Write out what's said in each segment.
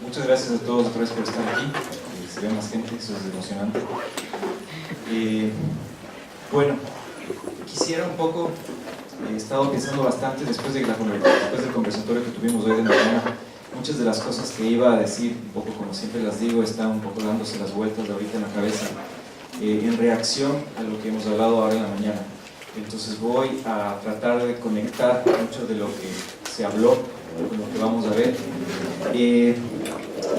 Muchas gracias a todos otra vez por estar aquí. Se ve más gente, eso es emocionante. Bueno, quisiera un poco, he estado pensando bastante después del conversatorio que tuvimos hoy de mañana. Muchas de las cosas que iba a decir, un poco como siempre las digo, están un poco dándose las vueltas de ahorita en la cabeza, en reacción a lo que hemos hablado ahora en la mañana. Entonces voy a tratar de conectar mucho de lo que se habló con lo que vamos a ver. Y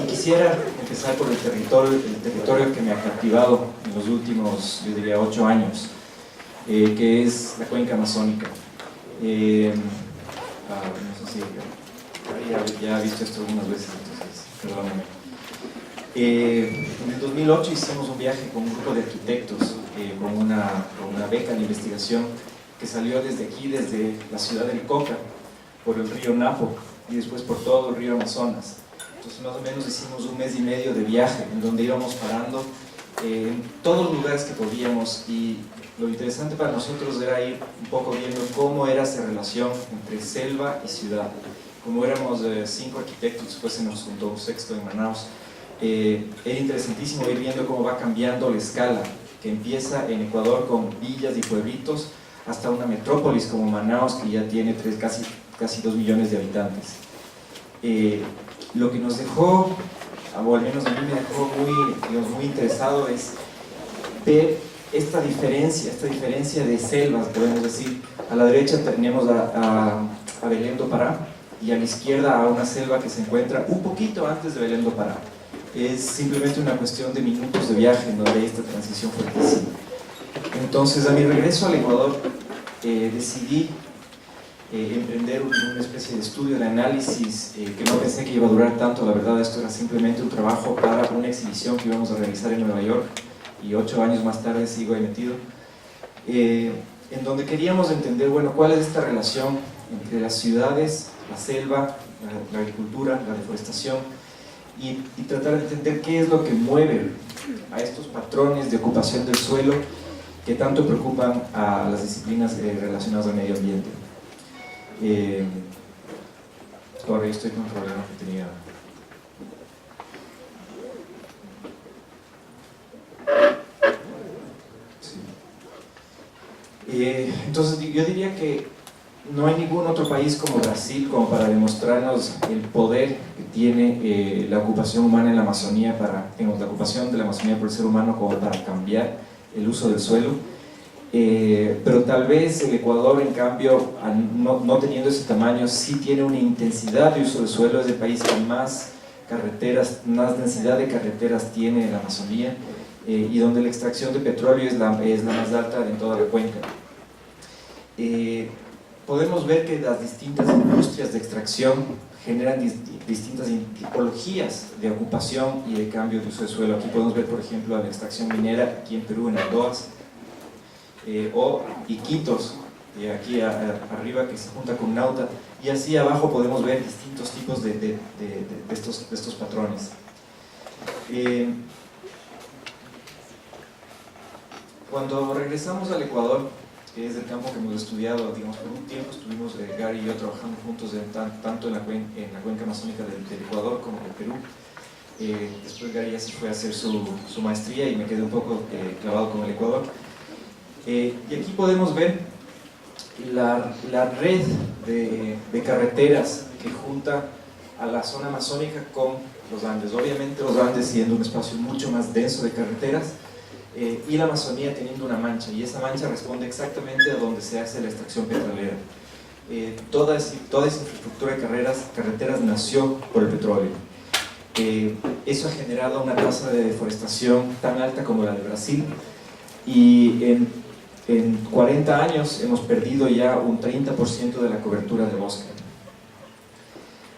quisiera empezar por el territorio que me ha captivado en los últimos, yo diría, 8 años, que es la cuenca amazónica. No sé si ya he visto esto algunas veces, entonces perdónenme. En el 2008 hicimos un viaje con un grupo de arquitectos, con una beca de investigación que salió desde aquí, desde la ciudad del Coca, por el río Napo y después por todo el río Amazonas. Entonces más o menos hicimos 1 mes y medio de viaje en donde íbamos parando en todos los lugares que podíamos, y lo interesante para nosotros era ir un poco viendo cómo era esa relación entre selva y ciudad. Como éramos 5 arquitectos, después se nos juntó un sexto en Manaus, era interesantísimo ir viendo cómo va cambiando la escala, que empieza en Ecuador con villas y pueblitos hasta una metrópolis como Manaus, que ya tiene casi 2 millones de habitantes. Lo que nos dejó, o al menos a mí me dejó muy interesado, es ver esta diferencia de selvas, podemos decir. A la derecha tenemos a Belém do Pará, y a la izquierda a una selva que se encuentra un poquito antes de Belém do Pará. Es simplemente una cuestión de minutos de viaje en donde hay esta transición fuertísima. Entonces, a mi regreso al Ecuador, decidí emprender una especie de estudio de análisis que no pensé que iba a durar tanto. La verdad, esto era simplemente un trabajo para una exhibición que íbamos a realizar en Nueva York, y 8 años más tarde sigo ahí metido, en donde queríamos entender, bueno, cuál es esta relación entre las ciudades, la selva, la agricultura, la deforestación, y tratar de entender qué es lo que mueve a estos patrones de ocupación del suelo que tanto preocupan a las disciplinas relacionadas al medio ambiente. Ahora yo estoy con un problema que tenía. Sí. Entonces yo diría que no hay ningún otro país como Brasil como para demostrarnos el poder que tiene la ocupación humana en la Amazonía, la ocupación de la Amazonía por el ser humano como para cambiar el uso del suelo. Pero tal vez el Ecuador, en cambio, no teniendo ese tamaño, sí tiene una intensidad de uso del suelo. Es el país que más densidad de carreteras tiene en la Amazonía, y donde la extracción de petróleo es la más alta en toda la cuenca. Podemos ver que las distintas industrias de extracción generan distintas tipologías de ocupación y de cambio de uso de suelo. Aquí podemos ver, por ejemplo, la extracción minera aquí en Perú, en Aldoas, o Iquitos, aquí arriba, que se junta con Nauta, y así abajo podemos ver distintos tipos de estos patrones. Cuando regresamos al Ecuador, que es el campo que hemos estudiado, digamos, por un tiempo estuvimos Gary y yo trabajando juntos tanto en la cuenca amazónica del Ecuador como del Perú. Después Gary ya se fue a hacer su maestría y me quedé un poco clavado con el Ecuador. Y aquí podemos ver la red de carreteras que junta a la zona amazónica con los Andes. Obviamente los Andes siendo un espacio mucho más denso de carreteras, y la Amazonía teniendo una mancha, y esa mancha responde exactamente a donde se hace la extracción petrolera. Toda esa infraestructura de carreteras nació por el petróleo. Eso ha generado una tasa de deforestación tan alta como la de Brasil, y en 40 años hemos perdido ya un 30% de la cobertura de bosque.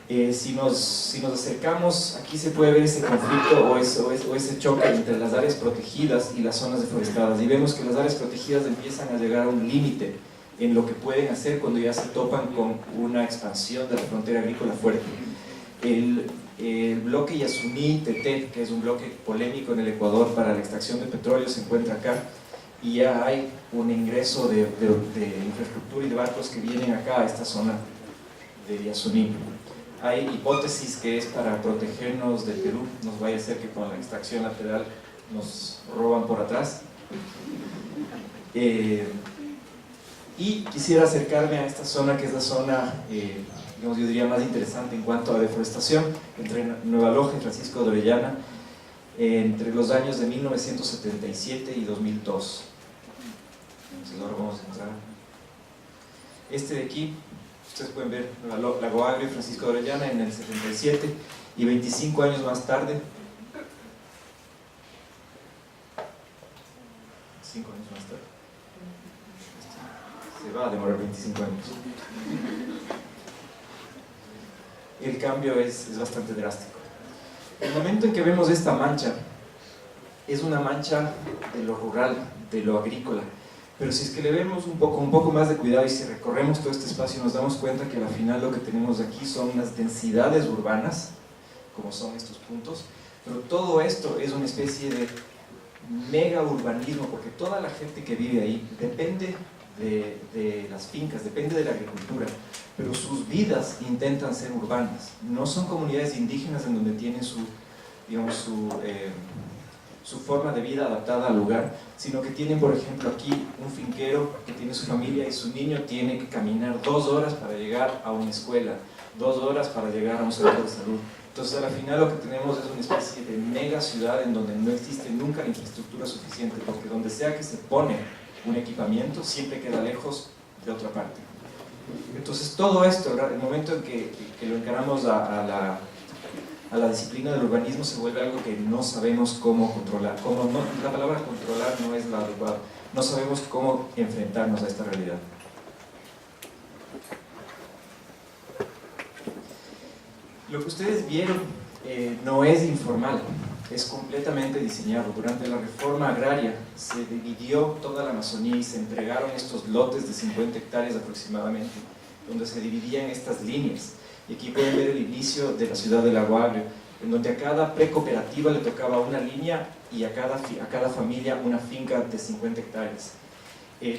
Si nos acercamos, aquí se puede ver ese conflicto o ese choque entre las áreas protegidas y las zonas deforestadas, y vemos que las áreas protegidas empiezan a llegar a un límite en lo que pueden hacer cuando ya se topan con una expansión de la frontera agrícola fuerte. El bloque Yasuní-Teté, que es un bloque polémico en el Ecuador para la extracción de petróleo, se encuentra acá, y ya hay un ingreso de infraestructura y de barcos que vienen acá a esta zona de Yasuní. Hay hipótesis que es para protegernos del Perú, nos vaya a ser que con la extracción lateral nos roban por atrás. Y quisiera acercarme a esta zona que es la zona, digamos, yo diría más interesante en cuanto a deforestación, entre Nueva Loja y Francisco de Orellana, entre los años de 1977 y 2002. Entonces ahora vamos a entrar. Este de aquí, ustedes pueden ver Lago Agrio y Francisco de Orellana en el 77, y 25 años más tarde, 5 años más tarde, se va a demorar 25 años. El cambio es bastante drástico. El momento en que vemos esta mancha, es una mancha de lo rural, de lo agrícola, pero si es que le vemos un poco más de cuidado y si recorremos todo este espacio nos damos cuenta que al final lo que tenemos aquí son unas densidades urbanas, como son estos puntos, pero todo esto es una especie de mega urbanismo, porque toda la gente que vive ahí depende de las fincas, depende de la agricultura, pero sus vidas intentan ser urbanas. No son comunidades indígenas en donde tienen su forma de vida adaptada al lugar, sino que tienen, por ejemplo, aquí un finquero que tiene su familia y su niño tiene que caminar 2 horas para llegar a una escuela, 2 horas para llegar a un centro de salud. Entonces, al final lo que tenemos es una especie de mega ciudad en donde no existe nunca la infraestructura suficiente, porque donde sea que se pone un equipamiento, siempre queda lejos de otra parte. Entonces, todo esto, el momento en que lo encaramos a la disciplina del urbanismo, se vuelve algo que no sabemos cómo controlar. La palabra controlar no es la adecuada. No sabemos cómo enfrentarnos a esta realidad. Lo que ustedes vieron no es informal, es completamente diseñado. Durante la reforma agraria se dividió toda la Amazonía y se entregaron estos lotes de 50 hectáreas aproximadamente, donde se dividían estas líneas. Y aquí pueden ver el inicio de la ciudad de Lago Agrio, en donde a cada precooperativa le tocaba una línea y a cada familia una finca de 50 hectáreas.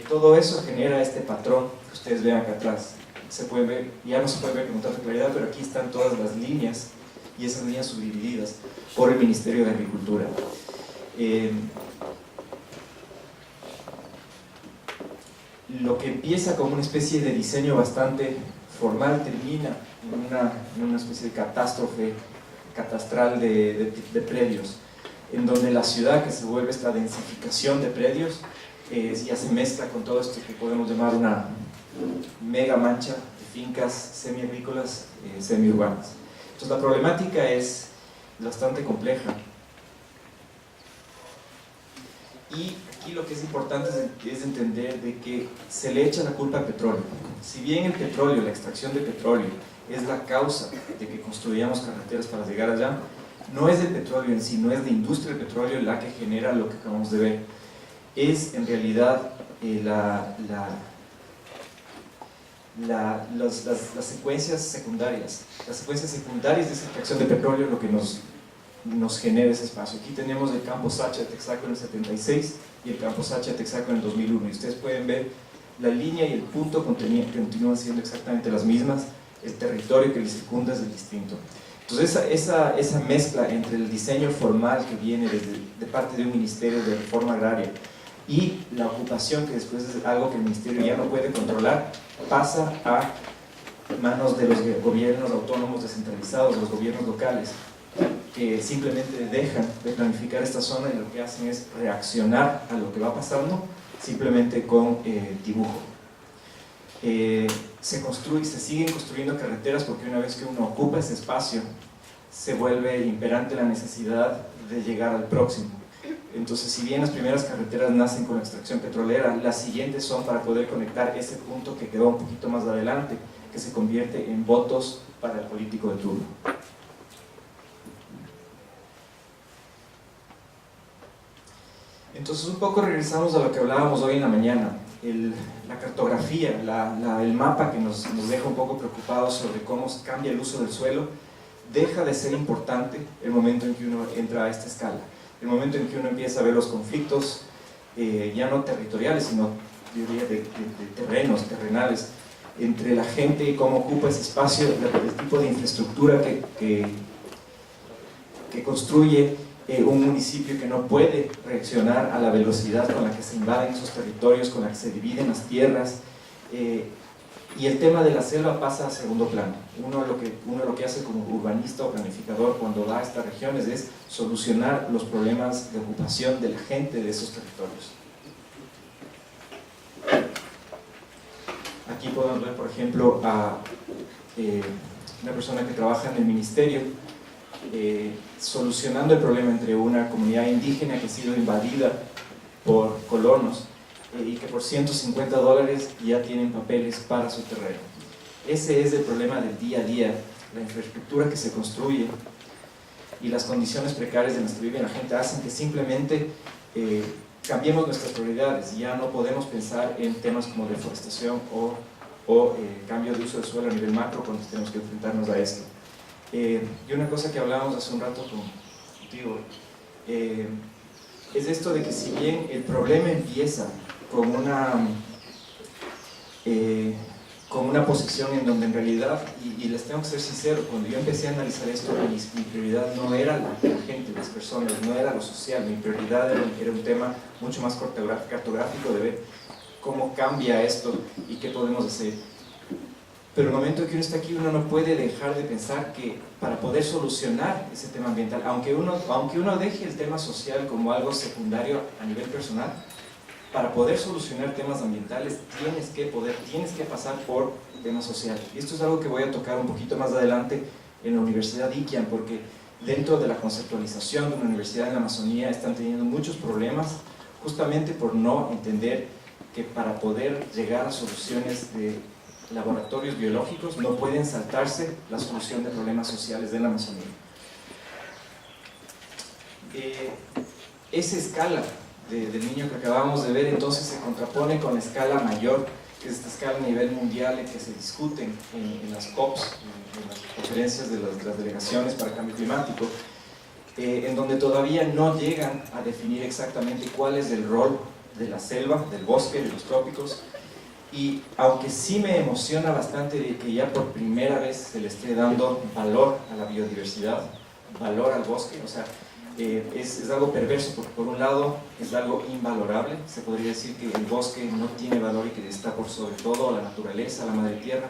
Todo eso genera este patrón que ustedes ven acá atrás. Se puede ver, ya no se puede ver con tanta claridad, pero aquí están todas las líneas, y esas líneas subdivididas por el Ministerio de Agricultura. Lo que empieza como una especie de diseño bastante formal termina en una especie de catástrofe catastral de predios, en donde la ciudad, que se vuelve esta densificación de predios, ya se mezcla con todo esto que podemos llamar una mega mancha de fincas semi-agrícolas, semi-urbanas. Entonces la problemática es bastante compleja, y aquí lo que es importante es entender de que se le echa la culpa al petróleo. Si bien el petróleo, la extracción de petróleo es la causa de que construyamos carreteras para llegar allá, no es el petróleo en sí, no es la industria del petróleo la que genera lo que acabamos de ver. Es en realidad las secuencias secundarias. Las secuencias secundarias de esa extracción de petróleo es lo que nos genera ese espacio. Aquí tenemos el campo Sacha de Texaco en el 76 y el campo Sacha de Texaco en el 2001. Y ustedes pueden ver la línea y el punto continúan siendo exactamente las mismas. El territorio que le circunda es el distinto. Entonces esa mezcla entre el diseño formal que viene de parte de un ministerio de reforma agraria y la ocupación, que después es algo que el ministerio ya no puede controlar, pasa a manos de los gobiernos autónomos descentralizados, los gobiernos locales, que simplemente dejan de planificar esta zona y lo que hacen es reaccionar a lo que va pasando simplemente con dibujo. Se siguen construyendo carreteras porque una vez que uno ocupa ese espacio se vuelve imperante la necesidad de llegar al próximo. Entonces, si bien las primeras carreteras nacen con la extracción petrolera, las siguientes son para poder conectar ese punto que quedó un poquito más adelante, que se convierte en votos para el político de turno. Entonces, un poco regresamos a lo que hablábamos hoy en la mañana, la cartografía, el mapa que nos deja un poco preocupados sobre cómo cambia el uso del suelo, deja de ser importante el momento en que uno entra a esta escala. El momento en que uno empieza a ver los conflictos, ya no territoriales, sino yo diría de terrenales, entre la gente y cómo ocupa ese espacio, el tipo de infraestructura que construye un municipio que no puede reaccionar a la velocidad con la que se invaden esos territorios, con la que se dividen las tierras, y el tema de la selva pasa a segundo plano. Uno lo que hace como urbanista o planificador cuando va a estas regiones es solucionar los problemas de ocupación de la gente de esos territorios. Aquí podemos ver, por ejemplo, a una persona que trabaja en el ministerio solucionando el problema entre una comunidad indígena que ha sido invadida por colonos y que por $150 ya tienen papeles para su terreno. Ese es el problema del día a día, la infraestructura que se construye y las condiciones precarias en las que vive la gente hacen que simplemente cambiemos nuestras prioridades. Ya no podemos pensar en temas como deforestación o cambio de uso del suelo a nivel macro cuando tenemos que enfrentarnos a esto. Y una cosa que hablábamos hace un rato contigo es esto de que si bien el problema empieza con una posición en donde en realidad, y les tengo que ser sincero, cuando yo empecé a analizar esto, mi prioridad no era la gente, las personas, no era lo social, mi prioridad era un tema mucho más cartográfico de ver cómo cambia esto y qué podemos hacer. Pero el momento que uno está aquí, uno no puede dejar de pensar que para poder solucionar ese tema ambiental, aunque uno deje el tema social como algo secundario a nivel personal, para poder solucionar temas ambientales tienes que pasar por temas sociales. Y esto es algo que voy a tocar un poquito más adelante en la Universidad Iquian, porque dentro de la conceptualización de una universidad en la Amazonía están teniendo muchos problemas justamente por no entender que para poder llegar a soluciones de laboratorios biológicos no pueden saltarse la solución de problemas sociales de la Amazonía. Esa escala del niño que acabamos de ver entonces se contrapone con la escala mayor, que es esta escala a nivel mundial en que se discuten en las COPs, en las conferencias de las delegaciones para el cambio climático, en donde todavía no llegan a definir exactamente cuál es el rol de la selva, del bosque, de los trópicos. Y aunque sí me emociona bastante de que ya por primera vez se le esté dando valor a la biodiversidad, valor al bosque, o sea, es algo perverso porque por un lado es algo invalorable, se podría decir que el bosque no tiene valor y que está por sobre todo la naturaleza, la madre tierra,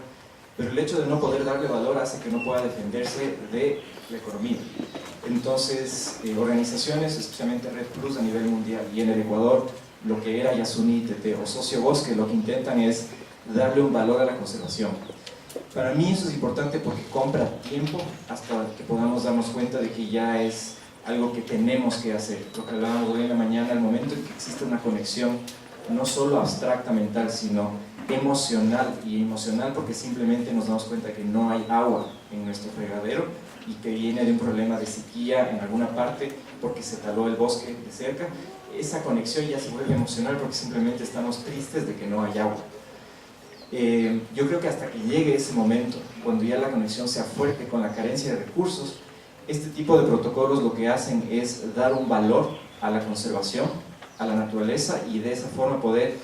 pero el hecho de no poder darle valor hace que no pueda defenderse de la economía. Entonces, organizaciones, especialmente Red Plus a nivel mundial y en el Ecuador, lo que era Yasuní, Tete o Socio Bosque, lo que intentan es darle un valor a la conservación. Para mí eso es importante porque compra tiempo hasta que podamos darnos cuenta de que ya es algo que tenemos que hacer. Lo que hablábamos hoy en la mañana, el momento en que existe una conexión no solo abstracta mental, sino emocional, y emocional porque simplemente nos damos cuenta que no hay agua en nuestro fregadero y que viene de un problema de sequía en alguna parte porque se taló el bosque de cerca. Esa conexión ya se vuelve emocional porque simplemente estamos tristes de que no hay agua. Yo creo que hasta que llegue ese momento, cuando ya la conexión sea fuerte con la carencia de recursos, este tipo de protocolos lo que hacen es dar un valor a la conservación, a la naturaleza, y de esa forma poder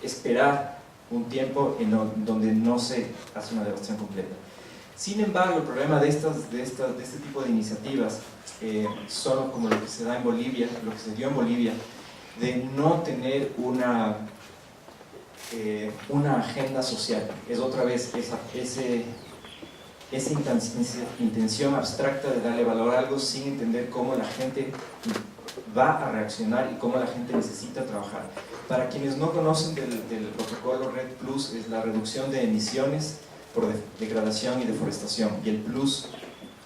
esperar un tiempo en donde no se hace una devastación completa. Sin embargo, el problema de este tipo de iniciativas son como lo que se da en Bolivia, lo que se dio en Bolivia, de no tener una agenda social. Es otra vez esa intención abstracta de darle valor a algo sin entender cómo la gente va a reaccionar y cómo la gente necesita trabajar. Para quienes no conocen del protocolo Red Plus, es la reducción de emisiones por degradación y deforestación, y el plus,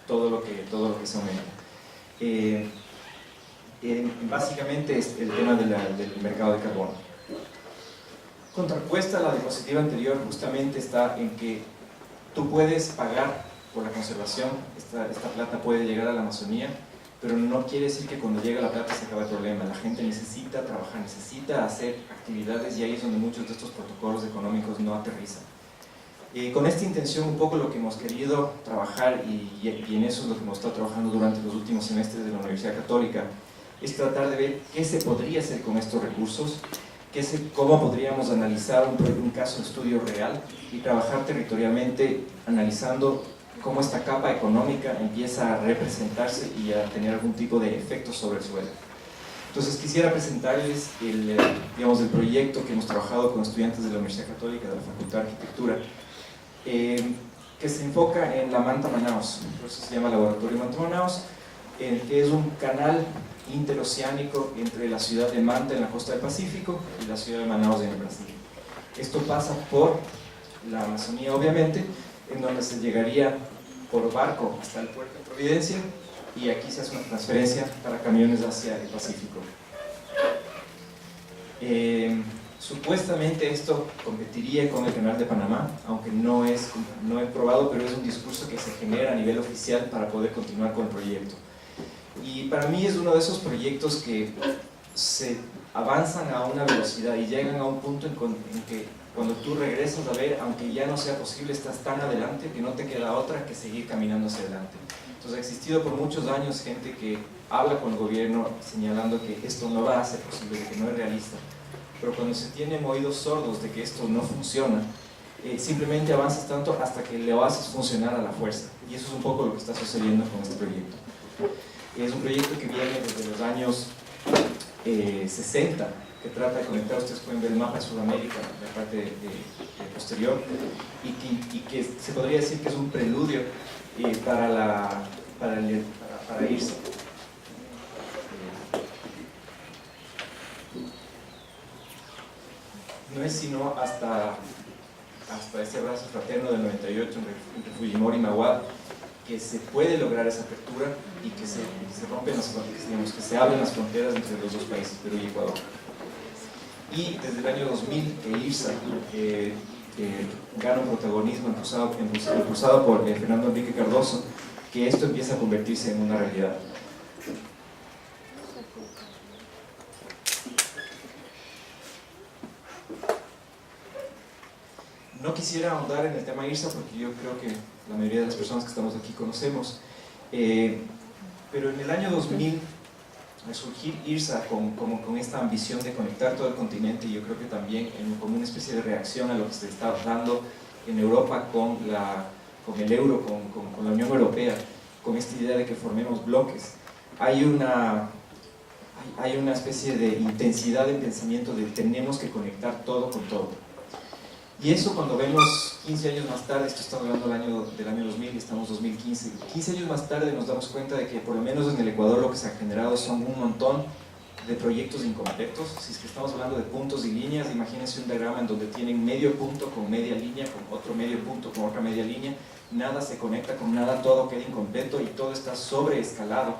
todo lo que se aumenta. Básicamente es el tema del mercado de carbono. Contrapuesta a la diapositiva anterior justamente está en que tú puedes pagar por la conservación, esta plata puede llegar a la Amazonía, pero no quiere decir que cuando llega la plata se acaba el problema. La gente necesita trabajar, necesita hacer actividades, y ahí es donde muchos de estos protocolos económicos no aterrizan. Con esta intención, un poco lo que hemos querido trabajar, y en eso es lo que hemos estado trabajando durante los últimos semestres de la Universidad Católica, es tratar de ver qué se podría hacer con estos recursos cómo podríamos analizar un caso de estudio real y trabajar territorialmente analizando cómo esta capa económica empieza a representarse y a tener algún tipo de efecto sobre el suelo. Entonces quisiera presentarles el proyecto que hemos trabajado con estudiantes de la Universidad Católica de la Facultad de Arquitectura, que se enfoca en la Manta Manaus, por eso se llama Laboratorio Manta Manaus, que es un canal interoceánico entre la ciudad de Manta en la costa del Pacífico y la ciudad de Manaus en el Brasil. Esto pasa por la Amazonía, obviamente, en donde se llegaría por barco hasta el puerto de Providencia, y aquí se hace una transferencia para camiones hacia el Pacífico. Supuestamente esto competiría con el Canal de Panamá, aunque no he probado, pero es un discurso que se genera a nivel oficial para poder continuar con el proyecto. Y para mí es uno de esos proyectos que se avanzan a una velocidad y llegan a un punto en que cuando tú regresas a ver, aunque ya no sea posible, estás tan adelante que no te queda otra que seguir caminando hacia adelante. Entonces ha existido por muchos años gente que habla con el gobierno señalando que esto no va a ser posible, que no es realista, pero cuando se tienen oídos sordos de que esto no funciona, simplemente avanzas tanto hasta que lo haces funcionar a la fuerza, y eso es un poco lo que está sucediendo con este proyecto. Es un proyecto que viene desde los años 60, que trata de conectar, ustedes pueden ver el mapa de Sudamérica, la parte posterior, y que se podría decir que es un preludio para irse. No es sino hasta ese abrazo fraterno del 98 entre Fujimori y Maguad que se puede lograr esa apertura y que se rompen las fronteras, digamos, que se abren las fronteras entre los dos países, Perú y Ecuador. Y desde el año 2000 IRSA gana un protagonismo impulsado por Fernando Enrique Cardoso, que esto empieza a convertirse en una realidad. No quisiera ahondar en el tema IRSA porque yo creo que la mayoría de las personas que estamos aquí conocemos, pero en el año 2000 al surgir IRSA con esta ambición de conectar todo el continente, y yo creo que también como una especie de reacción a lo que se está dando en Europa con el euro, con la Unión Europea, con esta idea de que formemos bloques, hay una especie de intensidad de pensamiento de tenemos que conectar todo con todo. Y eso cuando vemos 15 años más tarde, esto estamos hablando del año 2000 y estamos en 2015, 15 años más tarde nos damos cuenta de que por lo menos en el Ecuador lo que se ha generado son un montón de proyectos incompletos. Si es que estamos hablando de puntos y líneas, imagínense un diagrama en donde tienen medio punto con media línea, con otro medio punto con otra media línea, nada se conecta con nada, todo queda incompleto y todo está sobreescalado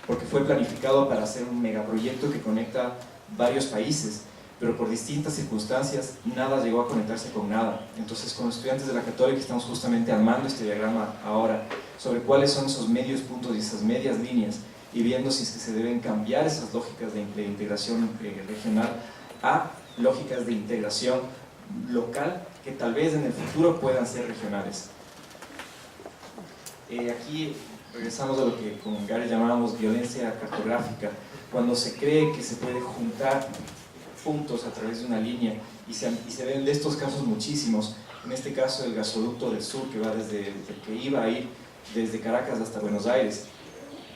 porque fue planificado para hacer un megaproyecto que conecta varios países, pero por distintas circunstancias nada llegó a conectarse con nada. Entonces con los estudiantes de la Católica estamos justamente armando este diagrama ahora sobre cuáles son esos medios puntos y esas medias líneas y viendo si es que se deben cambiar esas lógicas de integración regional a lógicas de integración local que tal vez en el futuro puedan ser regionales. Aquí regresamos a lo que con Gary llamábamos violencia cartográfica, cuando se cree que se puede juntar puntos a través de una línea y se ven de estos casos muchísimos. En este caso el gasoducto del sur que va que iba a ir desde Caracas hasta Buenos Aires,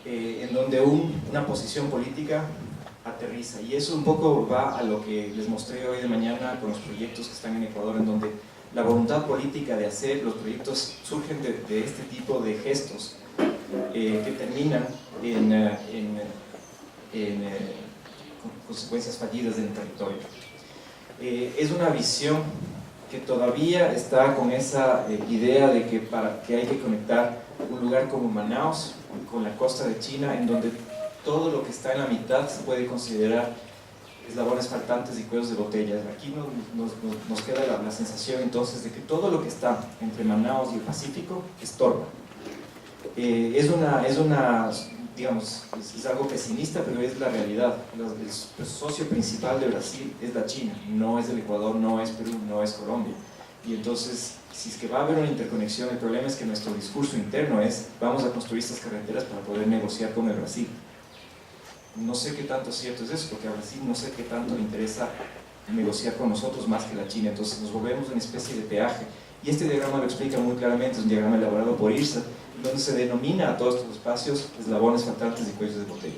en donde una posición política aterriza, y eso un poco va a lo que les mostré hoy de mañana con los proyectos que están en Ecuador, en donde la voluntad política de hacer los proyectos surgen de este tipo de gestos que terminan en consecuencias fallidas del territorio. Es una visión que todavía está con esa idea de que hay que conectar un lugar como Manaus con la costa de China, en donde todo lo que está en la mitad se puede considerar eslabones faltantes y cuellos de botella. Aquí nos queda la sensación entonces de que todo lo que está entre Manaus y el Pacífico estorba. Digamos, es algo pesimista, pero es la realidad. El socio principal de Brasil es la China, no es el Ecuador, no es Perú, no es Colombia. Y entonces, si es que va a haber una interconexión, el problema es que nuestro discurso interno es vamos a construir estas carreteras para poder negociar con el Brasil. No sé qué tanto cierto es eso, porque a Brasil no sé qué tanto le interesa negociar con nosotros más que la China, entonces nos volvemos una especie de peaje. Y este diagrama lo explica muy claramente, es un diagrama elaborado por IRSA, donde se denomina a todos estos espacios eslabones faltantes y cuellos de botella.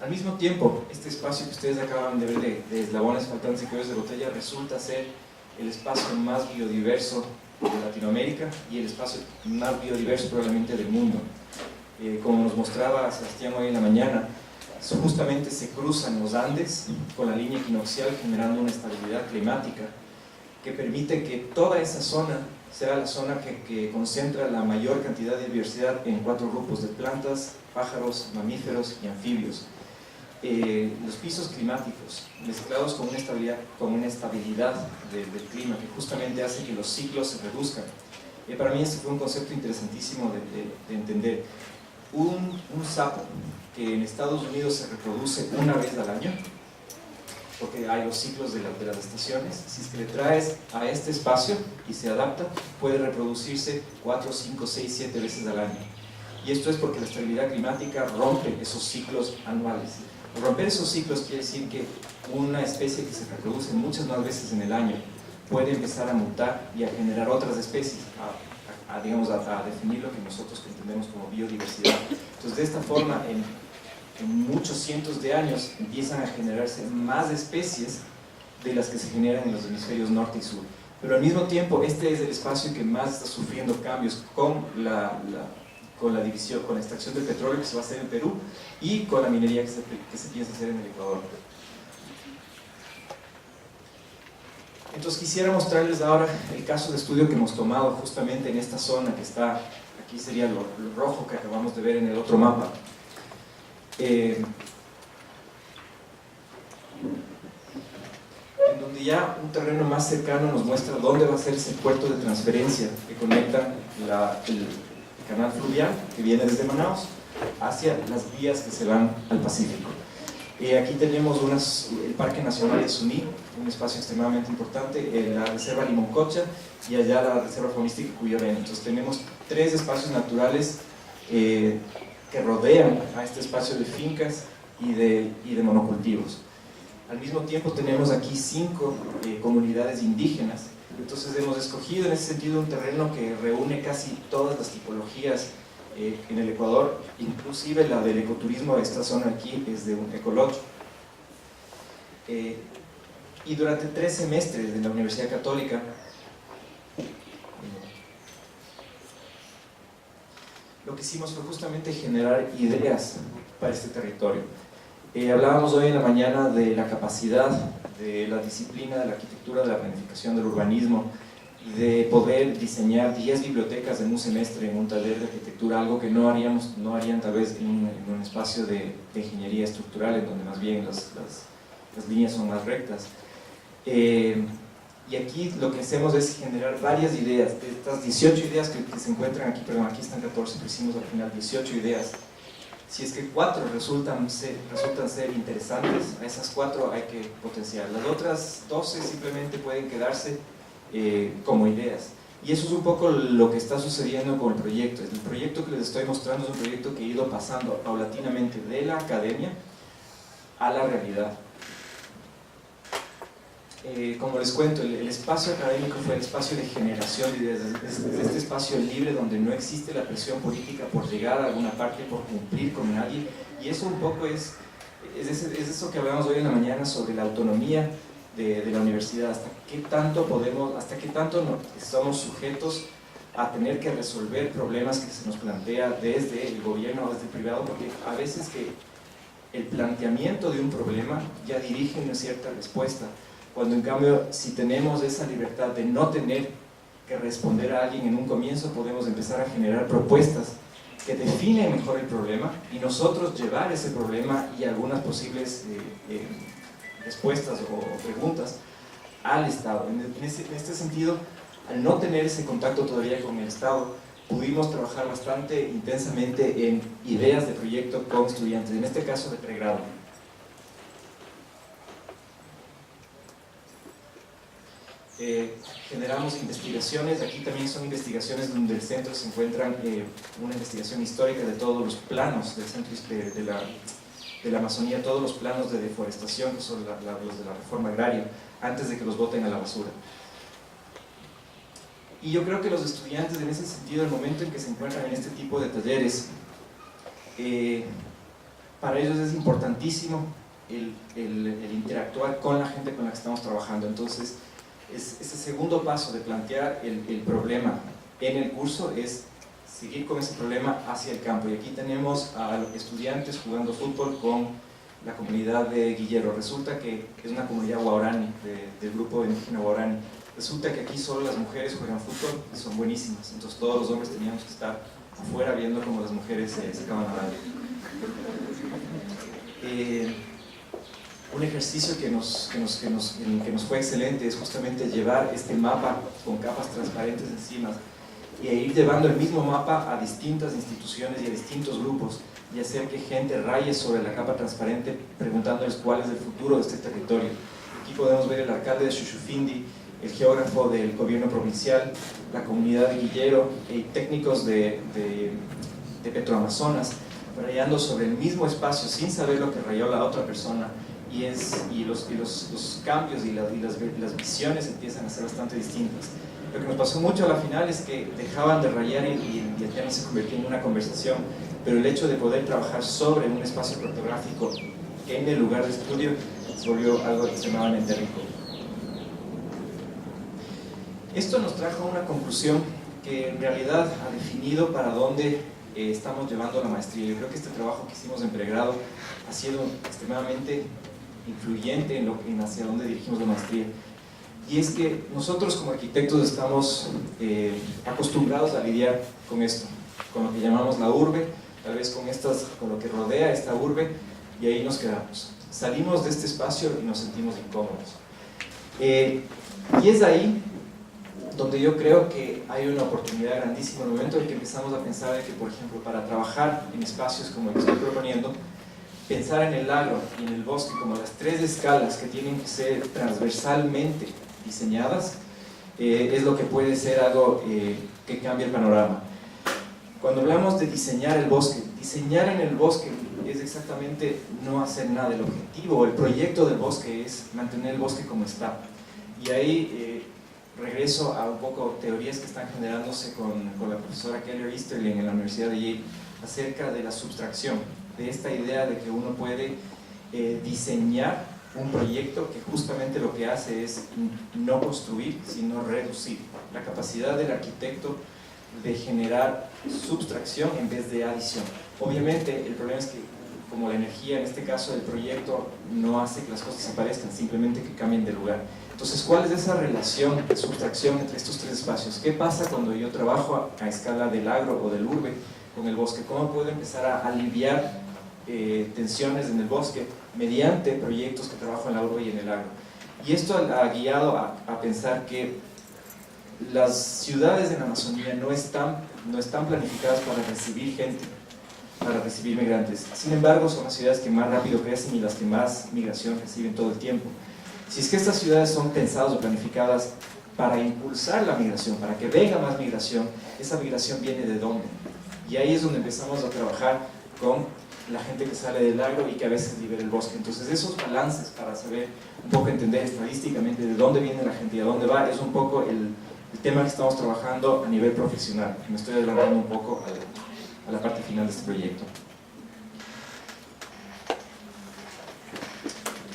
Al mismo tiempo, este espacio que ustedes acaban de ver de eslabones faltantes y cuellos de botella resulta ser el espacio más biodiverso de Latinoamérica y el espacio más biodiverso probablemente del mundo. Como nos mostraba Sebastián hoy en la mañana, justamente se cruzan los Andes con la línea equinoccial, generando una estabilidad climática que permite que toda esa zona sea la zona que concentra la mayor cantidad de diversidad en 4 grupos de plantas, pájaros, mamíferos y anfibios. Los pisos climáticos mezclados con una estabilidad del clima que justamente hace que los ciclos se reduzcan. Para mí este fue un concepto interesantísimo de entender. Un sapo que en Estados Unidos se reproduce una vez al año, porque hay los ciclos de las estaciones, si es que le traes a este espacio y se adapta, puede reproducirse 4, 5, 6, 7 veces al año. Y esto es porque la estabilidad climática rompe esos ciclos anuales. Romper esos ciclos quiere decir que una especie que se reproduce muchas más veces en el año puede empezar a mutar y a generar otras especies, digamos, a definir lo que nosotros entendemos como biodiversidad. Entonces, de esta forma, en muchos cientos de años empiezan a generarse más especies de las que se generan en los hemisferios norte y sur. Pero al mismo tiempo, este es el espacio que más está sufriendo cambios con la división, con la extracción del petróleo que se va a hacer en Perú y con la minería que se piensa hacer en el Ecuador. Entonces quisiera mostrarles ahora el caso de estudio que hemos tomado justamente en esta zona que está, aquí sería lo rojo que acabamos de ver en el otro mapa. En donde ya un terreno más cercano nos muestra dónde va a ser ese puerto de transferencia que conecta el canal fluvial que viene desde Manaus hacia las vías que se van al Pacífico. Aquí tenemos el Parque Nacional de Suní, un espacio extremadamente importante, la Reserva Limoncocha y allá la Reserva Faunística Cuyabén. Entonces tenemos 3 espacios naturales que rodean a este espacio de fincas y de monocultivos. Al mismo tiempo tenemos aquí 5 comunidades indígenas. Entonces hemos escogido en ese sentido un terreno que reúne casi todas las tipologías en el Ecuador, inclusive la del ecoturismo de esta zona aquí es de un ecolodge. Y durante 3 semestres de la Universidad Católica lo que hicimos fue justamente generar ideas para este territorio. Hablábamos hoy en la mañana de la capacidad de la disciplina de la arquitectura, de la planificación del urbanismo y de poder diseñar 10 bibliotecas en un semestre en un taller de arquitectura, algo que no harían tal vez en un espacio de ingeniería estructural, en donde más bien las líneas son más rectas. Y aquí lo que hacemos es generar varias ideas, de estas 18 ideas que se encuentran aquí, perdón, aquí están 14, pero hicimos al final 18 ideas. Si es que 4 resultan ser interesantes, a esas 4 hay que potenciar. Las otras 12 simplemente pueden quedarse como ideas. Y eso es un poco lo que está sucediendo con el proyecto. El proyecto que les estoy mostrando es un proyecto que ha ido pasando paulatinamente de la academia a la realidad. Como les cuento, el espacio académico fue el espacio de generación de ideas, es este espacio libre donde no existe la presión política por llegar a alguna parte, por cumplir con nadie, y eso un poco es eso que hablamos hoy en la mañana sobre la autonomía de la universidad, hasta qué tanto estamos sujetos a tener que resolver problemas que se nos plantea desde el gobierno o desde el privado, porque a veces que el planteamiento de un problema ya dirige una cierta respuesta. Cuando en cambio, si tenemos esa libertad de no tener que responder a alguien en un comienzo, podemos empezar a generar propuestas que definen mejor el problema y nosotros llevar ese problema y algunas posibles respuestas o preguntas al Estado. En este sentido, al no tener ese contacto todavía con el Estado, pudimos trabajar bastante intensamente en ideas de proyecto con estudiantes, en este caso de pregrado. generamos investigaciones. Aquí también son investigaciones donde el centro se encuentra una investigación histórica de todos los planos del centro de la Amazonía, todos los planos de deforestación, que son los de la reforma agraria, antes de que los boten a la basura. Y yo creo que los estudiantes, en ese sentido, el momento en que se encuentran en este tipo de talleres, para ellos es importantísimo el interactuar con la gente con la que estamos trabajando. Entonces, ese segundo paso de plantear el problema en el curso es seguir con ese problema hacia el campo. Y aquí tenemos a los estudiantes jugando fútbol con la comunidad de Guillero. Resulta que es una comunidad guaraní, del grupo indígena guaraní. Resulta que aquí solo las mujeres juegan fútbol y son buenísimas, entonces todos los hombres teníamos que estar afuera viendo cómo las mujeres se sacaban a nadar. Un ejercicio que nos fue excelente es justamente llevar este mapa con capas transparentes encima e ir llevando el mismo mapa a distintas instituciones y a distintos grupos y hacer que gente raye sobre la capa transparente preguntándoles cuál es el futuro de este territorio. Aquí podemos ver el alcalde de Xuxufindi, el geógrafo del gobierno provincial, la comunidad de Guillero y técnicos de Petroamazonas rayando sobre el mismo espacio sin saber lo que rayó la otra persona, y los cambios y las visiones empiezan a ser bastante distintas. Lo que nos pasó mucho a la final es que dejaban de rayar y el tema se convirtió en una conversación, pero el hecho de poder trabajar sobre un espacio cartográfico en el lugar de estudio se volvió algo extremadamente rico. Esto nos trajo una conclusión que en realidad ha definido para dónde estamos llevando la maestría. Yo creo que este trabajo que hicimos en pregrado ha sido extremadamente influyente en hacia dónde dirigimos la maestría. Y es que nosotros como arquitectos estamos acostumbrados a lidiar con esto, con lo que llamamos la urbe, tal vez con lo que rodea esta urbe, y ahí nos quedamos. Salimos de este espacio y nos sentimos incómodos. Y es ahí donde yo creo que hay una oportunidad grandísima en el momento en que empezamos a pensar en que, por ejemplo, para trabajar en espacios como el que estoy proponiendo, pensar en el agro y en el bosque como las tres escalas que tienen que ser transversalmente diseñadas, es lo que puede ser algo que cambie el panorama. Cuando hablamos de diseñar el bosque, diseñar en el bosque es exactamente no hacer nada. El objetivo, el proyecto del bosque es mantener el bosque como está. Y ahí regreso a un poco teorías que están generándose con la profesora Keller Easterling en la Universidad de Yale acerca de la subtracción, de esta idea de que uno puede diseñar un proyecto que justamente lo que hace es no construir, sino reducir. La capacidad del arquitecto de generar subtracción en vez de adición. Obviamente el problema es que como la energía en este caso del proyecto no hace que las cosas se parezcan, simplemente que cambien de lugar. Entonces, ¿cuál es esa relación de subtracción entre estos tres espacios? ¿Qué pasa cuando yo trabajo a escala del agro o del urbe con el bosque? ¿Cómo puedo empezar a aliviar tensiones en el bosque mediante proyectos que trabajo en la urbe y en el agro? Y esto ha guiado a pensar que las ciudades en la Amazonía no están planificadas para recibir gente, para recibir migrantes. Sin embargo, son las ciudades que más rápido crecen y las que más migración reciben todo el tiempo. Si es que estas ciudades son pensadas o planificadas para impulsar la migración, para que venga más migración, esa migración viene de dónde. Y ahí es donde empezamos a trabajar con la gente que sale del agro y que a veces libera el bosque. Entonces esos balances para saber un poco entender estadísticamente de dónde viene la gente y a dónde va, es un poco el tema que estamos trabajando a nivel profesional. Me estoy adelantando un poco a la parte final de este proyecto.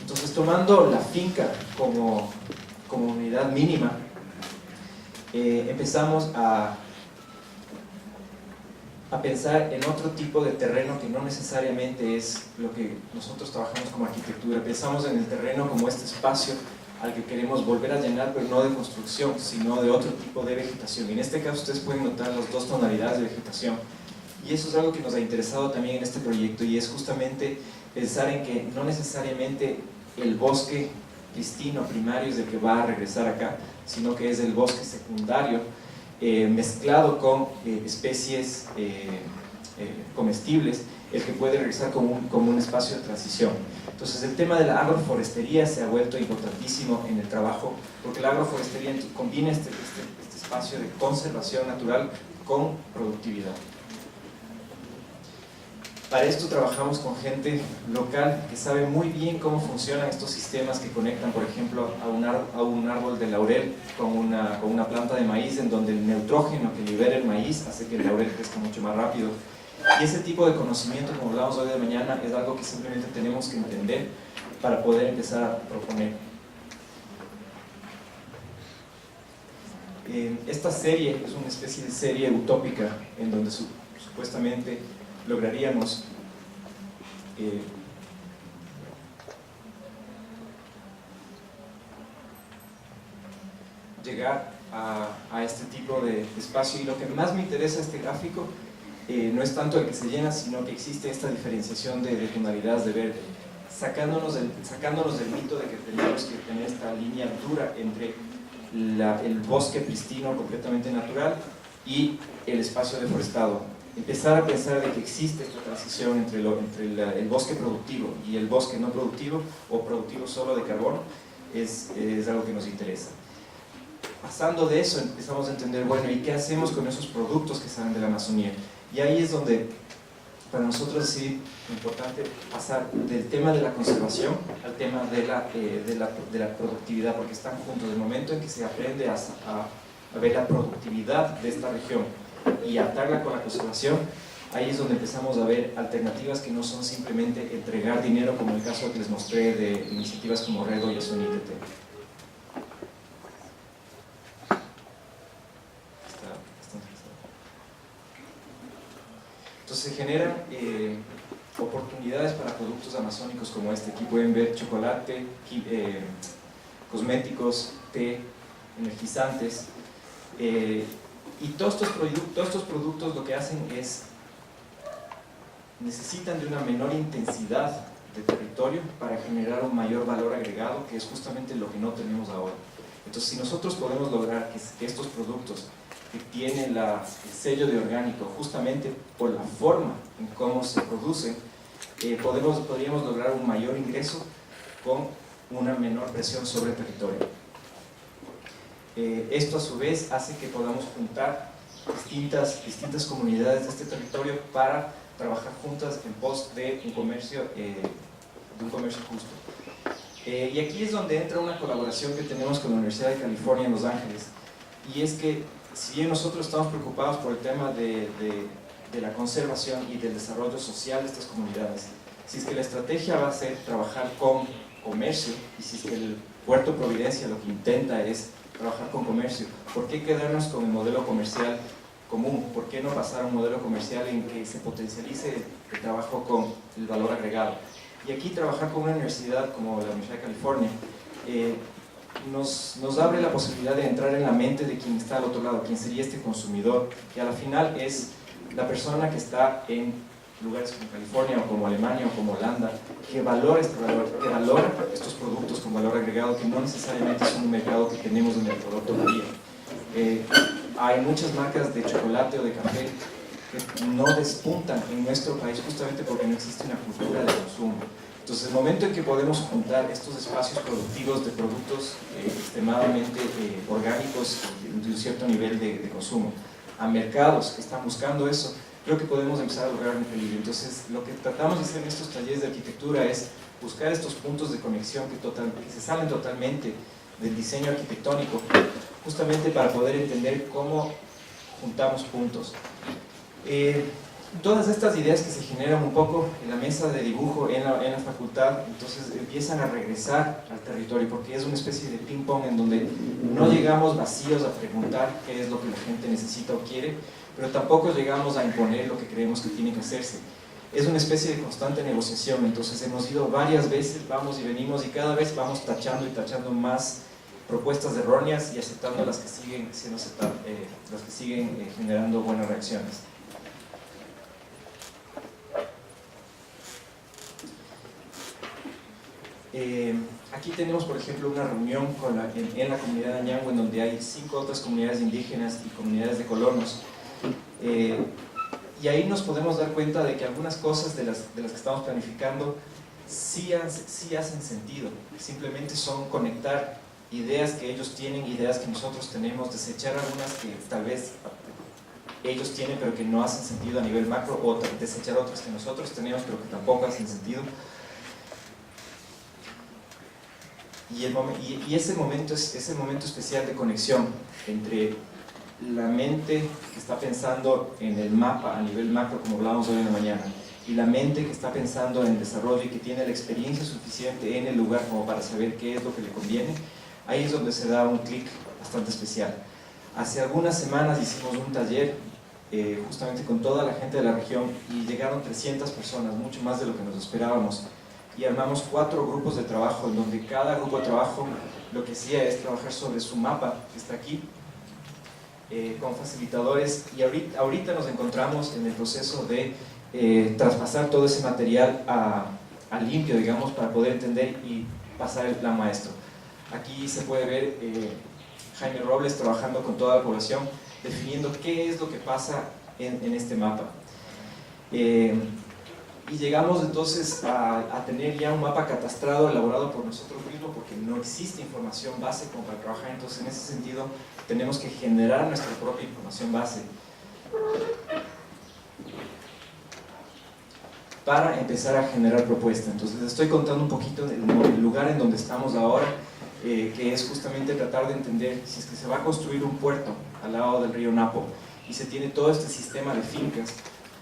Entonces, tomando la finca como unidad mínima, empezamos a pensar en otro tipo de terreno que no necesariamente es lo que nosotros trabajamos como arquitectura. Pensamos en el terreno como este espacio al que queremos volver a llenar, pero no de construcción, sino de otro tipo de vegetación. En este caso ustedes pueden notar las dos tonalidades de vegetación, y eso es algo que nos ha interesado también en este proyecto, y es justamente pensar en que no necesariamente el bosque pristino primario es el que va a regresar acá, sino que es el bosque secundario mezclado con especies comestibles, el que puede regresar como un espacio de transición. Entonces el tema de la agroforestería se ha vuelto importantísimo en el trabajo, porque la agroforestería combina este espacio de conservación natural con productividad. Para esto trabajamos con gente local que sabe muy bien cómo funcionan estos sistemas que conectan, por ejemplo, a un árbol de laurel con una planta de maíz, en donde el neutrógeno que libera el maíz hace que el laurel crezca mucho más rápido. Y ese tipo de conocimiento, como hablamos hoy de mañana, es algo que simplemente tenemos que entender para poder empezar a proponer. Esta serie es una especie de serie utópica en donde supuestamente lograríamos llegar a este tipo de espacio. Y lo que más me interesa de este gráfico no es tanto el que se llena, sino que existe esta diferenciación de tonalidades de verde, sacándonos del mito de que tenemos que tener esta línea dura entre el bosque pristino completamente natural y el espacio deforestado. Empezar a pensar de que existe esta transición entre el bosque productivo y el bosque no productivo, o productivo solo de carbón, es algo que nos interesa. Pasando de eso, empezamos a entender, bueno, ¿y qué hacemos con esos productos que salen de la Amazonía? Y ahí es donde para nosotros es importante pasar del tema de la conservación al tema de la productividad, porque están juntos. El momento en que se aprende a ver la productividad de esta región y atarla con la conservación, ahí es donde empezamos a ver alternativas que no son simplemente entregar dinero, como el caso que les mostré de iniciativas como Redo y Asunitete. Entonces se generan oportunidades para productos amazónicos como este. Aquí pueden ver chocolate, cosméticos, té, energizantes, y todos estos productos lo que hacen es, necesitan de una menor intensidad de territorio para generar un mayor valor agregado, que es justamente lo que no tenemos ahora. Entonces, si nosotros podemos lograr que estos productos que tienen el sello de orgánico, justamente por la forma en cómo se producen, podríamos lograr un mayor ingreso con una menor presión sobre el territorio. Esto a su vez hace que podamos juntar distintas comunidades de este territorio para trabajar juntas en pos de un comercio justo. Y aquí es donde entra una colaboración que tenemos con la Universidad de California en Los Ángeles, y es que si bien nosotros estamos preocupados por el tema de la conservación y del desarrollo social de estas comunidades, si es que la estrategia va a ser trabajar con comercio, y si es que el Puerto Providencia lo que intenta es trabajar con comercio, ¿por qué quedarnos con el modelo comercial común? ¿Por qué no pasar a un modelo comercial en que se potencialice el trabajo con el valor agregado? Y aquí trabajar con una universidad como la Universidad de California nos abre la posibilidad de entrar en la mente de quien está al otro lado, quien sería este consumidor, que a la final es la persona que está en lugares como California o como Alemania o como Holanda, que valora que valora estos productos con valor agregado, que no necesariamente es un mercado que tenemos en el Ecuador todavía. Hay muchas marcas de chocolate o de café que no despuntan en nuestro país justamente porque no existe una cultura de consumo. Entonces, el momento en que podemos juntar estos espacios productivos de productos extremadamente orgánicos de un cierto nivel de consumo a mercados que están buscando eso, creo que podemos empezar a lograr un equilibrio. Entonces, lo que tratamos de hacer en estos talleres de arquitectura es buscar estos puntos de conexión que se salen totalmente del diseño arquitectónico, justamente para poder entender cómo juntamos puntos. Todas estas ideas que se generan un poco en la mesa de dibujo en la facultad, entonces empiezan a regresar al territorio, porque es una especie de ping pong en donde no llegamos vacíos a preguntar qué es lo que la gente necesita o quiere, pero tampoco llegamos a imponer lo que creemos que tiene que hacerse. Es una especie de constante negociación. Entonces hemos ido varias veces, vamos y venimos, y cada vez vamos tachando y tachando más propuestas erróneas y aceptando las que siguen siendo las que siguen generando buenas reacciones. Aquí tenemos, por ejemplo, una reunión en la comunidad de Añango, en donde hay 5 otras comunidades indígenas y comunidades de colonos. Y ahí nos podemos dar cuenta de que algunas cosas de las que estamos planificando sí hacen sentido, simplemente son conectar ideas que ellos tienen, ideas que nosotros tenemos, desechar algunas que tal vez ellos tienen pero que no hacen sentido a nivel macro, o desechar otras que nosotros tenemos pero que tampoco hacen sentido. Y ese momento es el momento especial de conexión entre la mente que está pensando en el mapa a nivel macro, como hablábamos hoy en la mañana, y la mente que está pensando en desarrollo y que tiene la experiencia suficiente en el lugar como para saber qué es lo que le conviene. Ahí es donde se da un clic bastante especial. Hace algunas semanas hicimos un taller justamente con toda la gente de la región y llegaron 300 personas, mucho más de lo que nos esperábamos, y armamos 4 grupos de trabajo en donde cada grupo de trabajo lo que hacía es trabajar sobre su mapa que está aquí con facilitadores, y ahorita nos encontramos en el proceso de traspasar todo ese material a limpio, digamos, para poder entender y pasar el plan maestro. Aquí se puede ver Jaime Robles trabajando con toda la población, definiendo qué es lo que pasa en este mapa. Y llegamos entonces a tener ya un mapa catastrado elaborado por nosotros mismos, porque no existe información base como para trabajar. Entonces, en ese sentido, tenemos que generar nuestra propia información base para empezar a generar propuestas. Entonces, les estoy contando un poquito del lugar en donde estamos ahora, que es justamente tratar de entender si es que se va a construir un puerto al lado del río Napo y se tiene todo este sistema de fincas.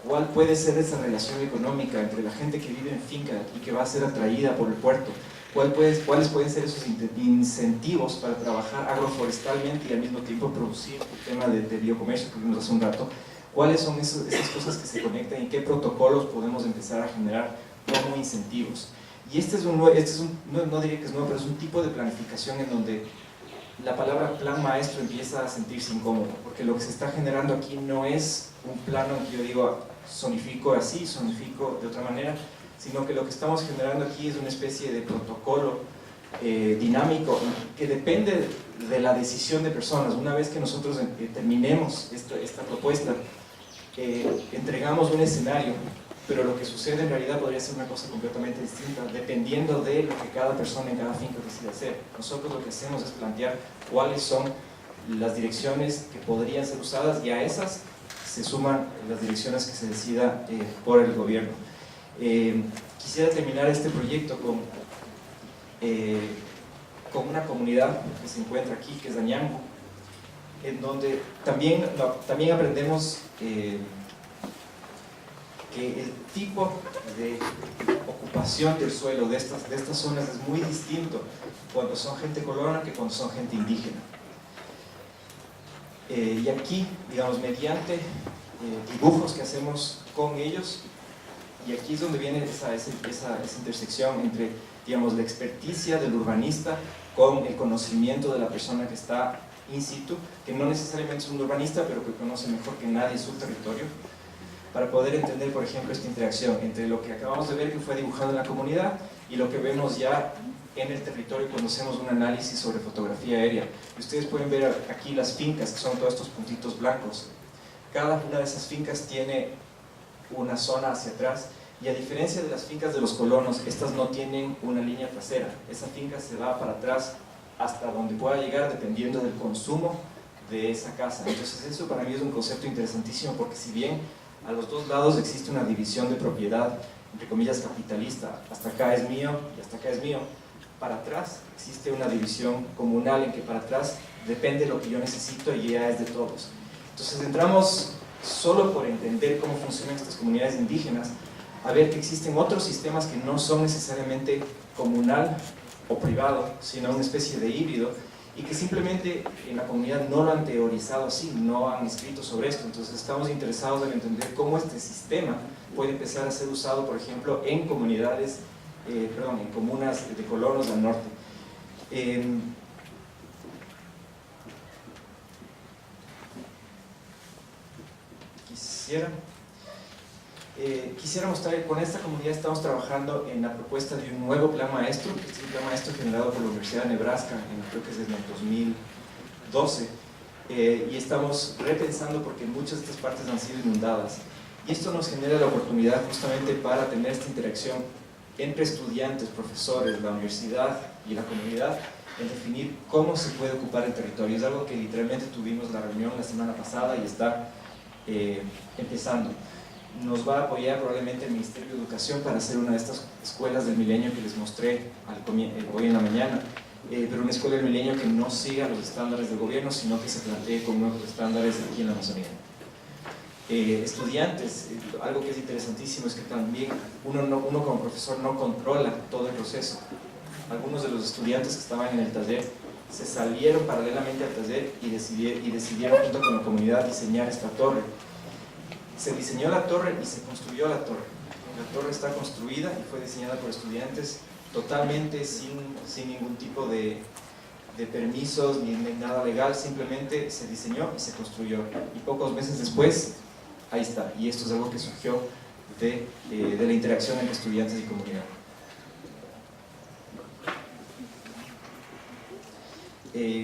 ¿Cuál puede ser esa relación económica entre la gente que vive en finca y que va a ser atraída por el puerto? ¿Cuáles pueden ser esos incentivos para trabajar agroforestalmente y al mismo tiempo producir el tema de biocomercio que vimos hace un rato? ¿Cuáles son esas cosas que se conectan y qué protocolos podemos empezar a generar como incentivos? Y no diría que es nuevo, pero es un tipo de planificación en donde la palabra plan maestro empieza a sentirse incómodo, porque lo que se está generando aquí no es un plano en que yo digo zonifico así, zonifico de otra manera, sino que lo que estamos generando aquí es una especie de protocolo dinámico que depende de la decisión de personas. Una vez que nosotros terminemos esta propuesta, entregamos un escenario, pero lo que sucede en realidad podría ser una cosa completamente distinta, dependiendo de lo que cada persona en cada finca decida hacer. Nosotros lo que hacemos es plantear cuáles son las direcciones que podrían ser usadas, y a esas se suman las direcciones que se decida por el gobierno. Quisiera terminar este proyecto con una comunidad que se encuentra aquí, que es Añango, en donde también aprendemos que el tipo de ocupación del suelo de estas zonas es muy distinto cuando son gente colona que cuando son gente indígena. Y aquí, digamos, mediante dibujos que hacemos con ellos, y aquí es donde viene esa intersección entre, digamos, la experticia del urbanista con el conocimiento de la persona que está in situ, que no necesariamente es un urbanista, pero que conoce mejor que nadie su territorio, para poder entender, por ejemplo, esta interacción entre lo que acabamos de ver que fue dibujado en la comunidad y lo que vemos ya en el territorio cuando hacemos un análisis sobre fotografía aérea. Y ustedes pueden ver aquí las fincas, que son todos estos puntitos blancos. Cada una de esas fincas tiene una zona hacia atrás, y a diferencia de las fincas de los colonos, estas no tienen una línea trasera. Esa finca se va para atrás hasta donde pueda llegar dependiendo del consumo de esa casa. Entonces eso para mí es un concepto interesantísimo, porque si bien a los dos lados existe una división de propiedad, entre comillas capitalista, hasta acá es mío y hasta acá es mío, para atrás existe una división comunal en que para atrás depende lo que yo necesito y ya es de todos. Entonces entramos, solo por entender cómo funcionan estas comunidades indígenas, a ver que existen otros sistemas que no son necesariamente comunal o privado, sino una especie de híbrido, y que simplemente en la comunidad no lo han teorizado así, no han escrito sobre esto. Entonces estamos interesados en entender cómo este sistema puede empezar a ser usado, por ejemplo, en comunidades, en comunas de colonos del norte. Quisiera mostrar, con esta comunidad estamos trabajando en la propuesta de un nuevo plan maestro, que es un plan maestro generado por la Universidad de Nebraska, creo que es desde el 2012, y estamos repensando porque muchas de estas partes han sido inundadas. Y esto nos genera la oportunidad justamente para tener esta interacción entre estudiantes, profesores, la universidad y la comunidad, en definir cómo se puede ocupar el territorio. Es algo que literalmente tuvimos la reunión la semana pasada y está empezando. Nos va a apoyar probablemente el Ministerio de Educación para hacer una de estas escuelas del milenio que les mostré hoy en la mañana, pero una escuela del milenio que no siga los estándares del gobierno, sino que se plantee con nuevos estándares aquí en la Amazonía. Estudiantes, algo que es interesantísimo es que también uno como profesor no controla todo el proceso. Algunos de los estudiantes que estaban en el taller se salieron paralelamente al taller y decidieron junto con la comunidad diseñar esta torre. Se diseñó la torre y se construyó la torre. La torre está construida y fue diseñada por estudiantes totalmente sin ningún tipo de permisos ni nada legal, simplemente se diseñó y se construyó. Y pocos meses después, ahí está. Y esto es algo que surgió de la interacción entre estudiantes y comunidad.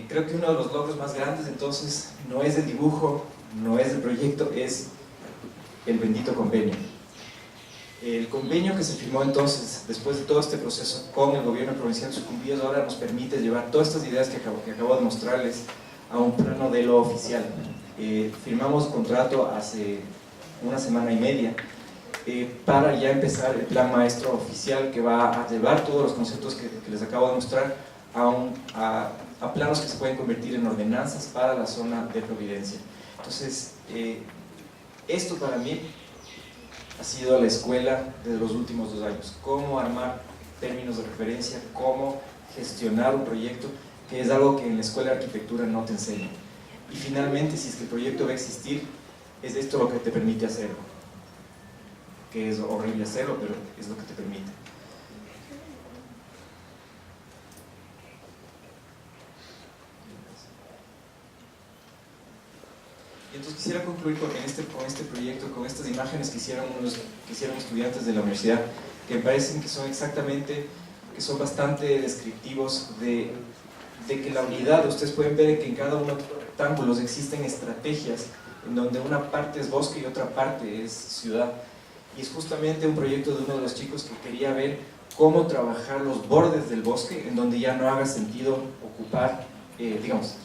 Creo que uno de los logros más grandes entonces no es el dibujo, no es el proyecto, es el bendito convenio. El convenio que se firmó entonces, después de todo este proceso con el gobierno provincial de Sucumbíos, ahora nos permite llevar todas estas ideas que acabo de mostrarles a un plano de lo oficial. Firmamos contrato hace una semana y media para ya empezar el plan maestro oficial que va a llevar todos los conceptos que les acabo de mostrar a planos que se pueden convertir en ordenanzas para la zona de Providencia. Entonces, esto para mí ha sido la escuela de los últimos 2 años. Cómo armar términos de referencia, cómo gestionar un proyecto, que es algo que en la escuela de arquitectura no te enseñan. Y finalmente, si es que el proyecto va a existir, es esto lo que te permite hacerlo. Que es horrible hacerlo, pero es lo que te permite. Entonces quisiera concluir con este proyecto, con estas imágenes que hicieron estudiantes de la universidad, que me parecen que son bastante descriptivos de que la unidad, ustedes pueden ver que en cada uno de los rectángulos existen estrategias en donde una parte es bosque y otra parte es ciudad. Y es justamente un proyecto de uno de los chicos que quería ver cómo trabajar los bordes del bosque en donde ya no haga sentido ocupar,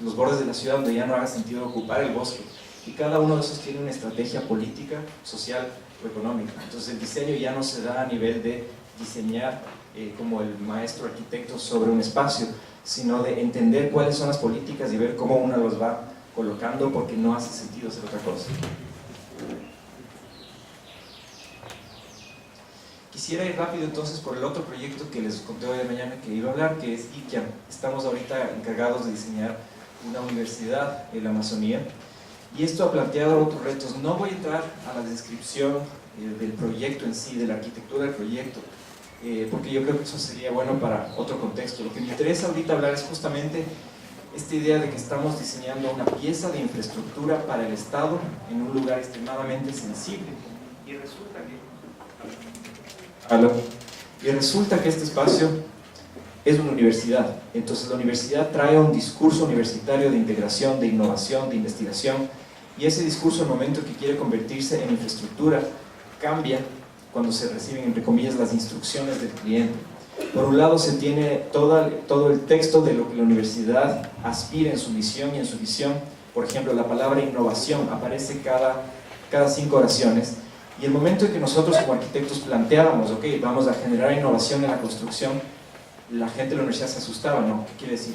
los bordes de la ciudad donde ya no haga sentido ocupar el bosque. Y cada uno de esos tiene una estrategia política, social o económica. Entonces el diseño ya no se da a nivel de diseñar como el maestro arquitecto sobre un espacio, sino de entender cuáles son las políticas y ver cómo uno los va colocando, porque no hace sentido hacer otra cosa. Quisiera ir rápido entonces por el otro proyecto que les conté hoy de mañana que iba a hablar, que es ICAM. Estamos ahorita encargados de diseñar una universidad en la Amazonía. Y esto ha planteado otros retos. No voy a entrar a la descripción del proyecto en sí, de la arquitectura del proyecto, porque yo creo que eso sería bueno para otro contexto. Lo que me interesa ahorita hablar es justamente esta idea de que estamos diseñando una pieza de infraestructura para el Estado en un lugar extremadamente sensible. Y resulta que este espacio es una universidad. Entonces la universidad trae un discurso universitario de integración, de innovación, de investigación, y ese discurso, al momento que quiere convertirse en infraestructura, cambia cuando se reciben, entre comillas, las instrucciones del cliente. Por un lado se tiene todo el texto de lo que la universidad aspira en su misión y en su visión. Por ejemplo, la palabra innovación aparece cada 5 oraciones, y el momento en que nosotros como arquitectos planteábamos, ok, vamos a generar innovación en la construcción, la gente de la universidad se asustaba, ¿no? ¿Qué quiere decir?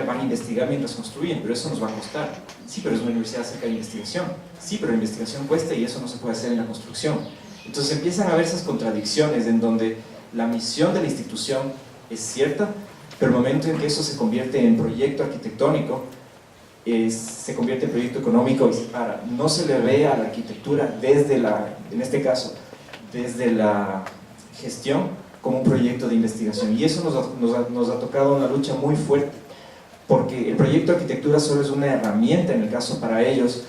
Van a investigar mientras construyen, pero eso nos va a costar. Sí, pero es una universidad acerca de investigación. Sí, pero la investigación cuesta y eso no se puede hacer en la construcción. Entonces empiezan a haber esas contradicciones en donde la misión de la institución es cierta, pero el momento en que eso se convierte en proyecto arquitectónico, se convierte en proyecto económico y se para. No se le ve a la arquitectura en este caso, desde la gestión, como un proyecto de investigación, y eso nos ha tocado una lucha muy fuerte, porque el proyecto de arquitectura solo es una herramienta, en el caso para ellos,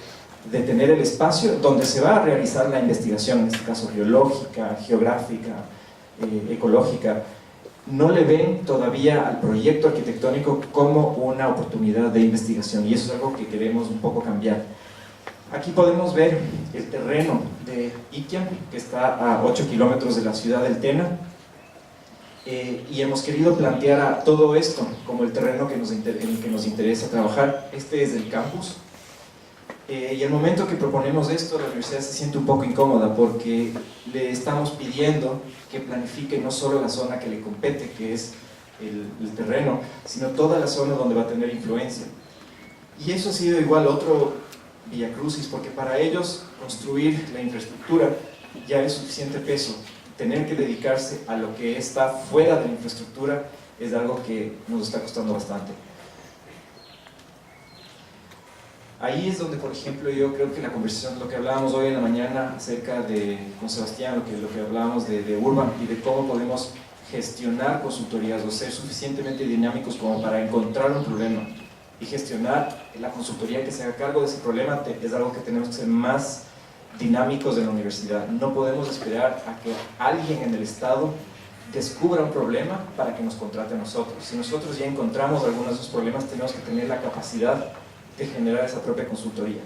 de tener el espacio donde se va a realizar la investigación, en este caso geológica, geográfica, ecológica. No le ven todavía al proyecto arquitectónico como una oportunidad de investigación, y eso es algo que queremos un poco cambiar. Aquí podemos ver el terreno de Iquiam, que está a 8 kilómetros de la ciudad del Tena, y hemos querido plantear a todo esto como el terreno en el que nos interesa trabajar. Este es el campus, y el momento que proponemos esto, la universidad se siente un poco incómoda porque le estamos pidiendo que planifique no solo la zona que le compete, que es el terreno, sino toda la zona donde va a tener influencia. Y eso ha sido igual otro viacrucis, porque para ellos construir la infraestructura ya es suficiente peso. Tener que dedicarse a lo que está fuera de la infraestructura es algo que nos está costando bastante. Ahí es donde, por ejemplo, yo creo que la conversación, lo que hablábamos hoy en la mañana acerca de, con Sebastián, lo que hablábamos de Urban y de cómo podemos gestionar consultorías o ser suficientemente dinámicos como para encontrar un problema y gestionar la consultoría que se haga cargo de ese problema, es algo que tenemos que ser más dinámicos en la universidad. No podemos esperar a que alguien en el Estado descubra un problema para que nos contrate a nosotros. Si nosotros ya encontramos algunos de esos problemas, tenemos que tener la capacidad de generar esa propia consultoría.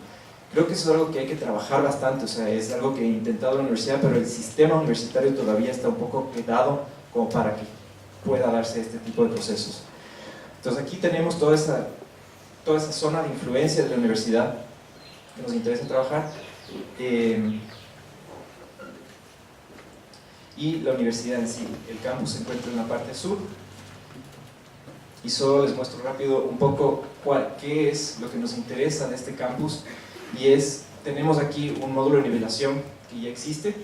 Creo que eso es algo que hay que trabajar bastante, o sea, es algo que he intentado en la universidad, pero el sistema universitario todavía está un poco quedado como para que pueda darse este tipo de procesos. Entonces aquí tenemos toda esa zona de influencia de la universidad que nos interesa trabajar, y la universidad en sí. El campus se encuentra en la parte sur, y solo les muestro rápido un poco qué es lo que nos interesa de este campus, y tenemos aquí un módulo de nivelación que ya existe,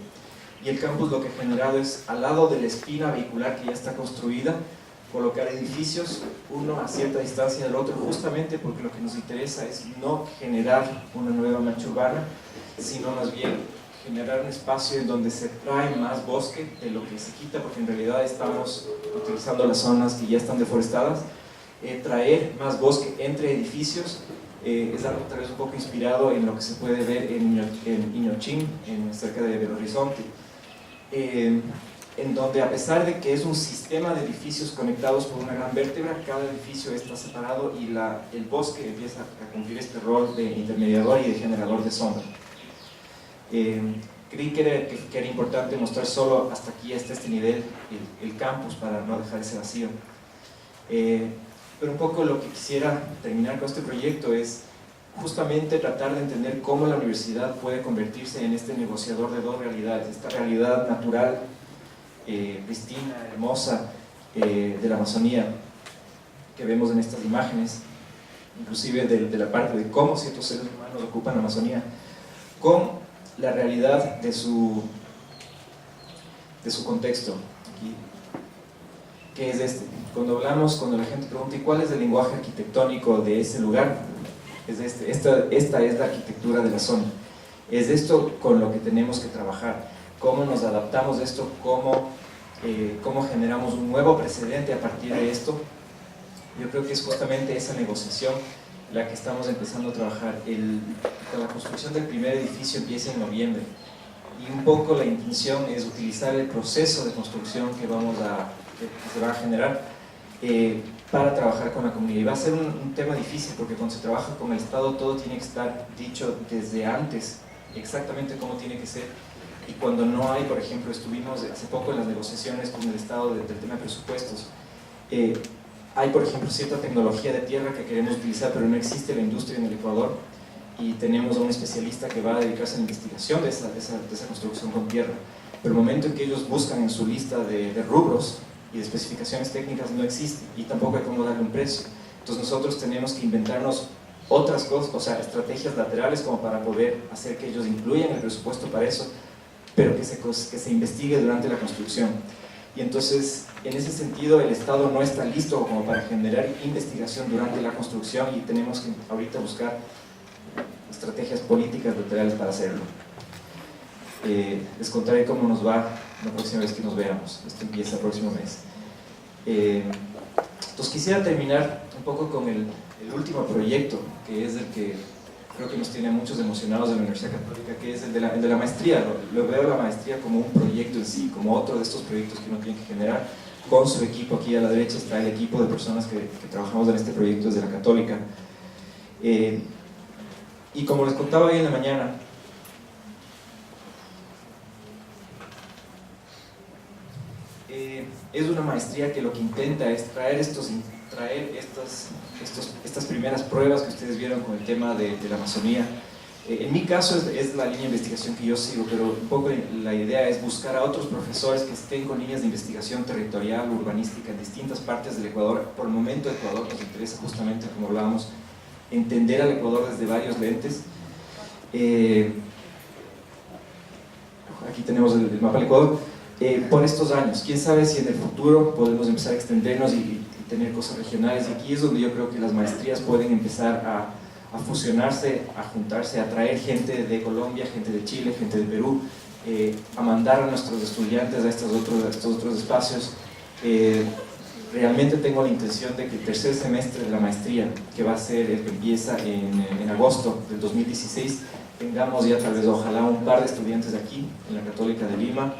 y el campus lo que ha generado es, al lado de la espina vehicular que ya está construida, colocar edificios uno a cierta distancia del otro, justamente porque lo que nos interesa es no generar una nueva mancha urbana, sino más bien generar un espacio en donde se trae más bosque de lo que se quita, porque en realidad estamos utilizando las zonas que ya están deforestadas. Traer más bosque entre edificios es algo tal vez un poco inspirado en lo que se puede ver en Iñochín, cerca de Belo Horizonte, en donde, a pesar de que es un sistema de edificios conectados por una gran vértebra, cada edificio está separado y el bosque empieza a cumplir este rol de intermediador y de generador de sombra. Creí que era importante mostrar solo hasta aquí, hasta este nivel, el campus, para no dejar ese vacío. Pero un poco lo que quisiera terminar con este proyecto es justamente tratar de entender cómo la universidad puede convertirse en este negociador de dos realidades: esta realidad natural, pristina, hermosa, de la Amazonía, que vemos en estas imágenes, inclusive de la parte de cómo ciertos seres humanos ocupan la Amazonía, con la realidad de su contexto, aquí, que es este. Cuando la gente pregunta, ¿y cuál es el lenguaje arquitectónico de ese lugar? Es este. Esta es la arquitectura de la zona. Es esto con lo que tenemos que trabajar. Cómo nos adaptamos a esto, cómo generamos un nuevo precedente a partir de esto. Yo creo que es justamente esa negociación la que estamos empezando a trabajar. La construcción del primer edificio empieza en noviembre, y un poco la intención es utilizar el proceso de construcción que se va a generar para trabajar con la comunidad. Y va a ser un tema difícil, porque cuando se trabaja con el Estado todo tiene que estar dicho desde antes, exactamente cómo tiene que ser. Y cuando no hay, por ejemplo, estuvimos hace poco en las negociaciones con el Estado del tema de presupuestos, hay, por ejemplo, cierta tecnología de tierra que queremos utilizar, pero no existe la industria en el Ecuador, y tenemos a un especialista que va a dedicarse a la investigación de esa construcción con tierra. Pero el momento en que ellos buscan en su lista de rubros y de especificaciones técnicas, no existe, y tampoco hay cómo darle un precio. Entonces nosotros tenemos que inventarnos otras cosas, o sea, estrategias laterales como para poder hacer que ellos incluyan el presupuesto para eso, pero que se investigue durante la construcción. Y entonces, en ese sentido, el Estado no está listo como para generar investigación durante la construcción, y tenemos que ahorita buscar estrategias políticas laterales para hacerlo. Les contaré cómo nos va la próxima vez que nos veamos. Esto empieza el próximo mes. Entonces quisiera terminar un poco con el último proyecto, que es el que creo que nos tiene a muchos emocionados de la Universidad Católica, que es el de la maestría. Lo veo la maestría como un proyecto en sí, como otro de estos proyectos que uno tiene que generar con su equipo. Aquí a la derecha está el equipo de personas que trabajamos en este proyecto desde la Católica. Y como les contaba hoy en la mañana, es una maestría que lo que intenta es traer estas primeras pruebas que ustedes vieron con el tema de la Amazonía. En mi caso es la línea de investigación que yo sigo, pero un poco la idea es buscar a otros profesores que estén con líneas de investigación territorial, urbanística en distintas partes del Ecuador. Por el momento Ecuador nos interesa justamente, como hablábamos, entender al Ecuador desde varios lentes. Aquí tenemos el mapa del Ecuador. Por estos años, quién sabe si en el futuro podemos empezar a extendernos y tener cosas regionales. Y aquí es donde yo creo que las maestrías pueden empezar a fusionarse, a juntarse, a traer gente de Colombia, gente de Chile, gente de Perú, a mandar a nuestros estudiantes a estos otros espacios. Realmente tengo la intención de que el tercer semestre de la maestría, que va a ser el que empieza en agosto del 2016, tengamos ya tal vez, ojalá, un par de estudiantes de aquí, en la Católica de Lima,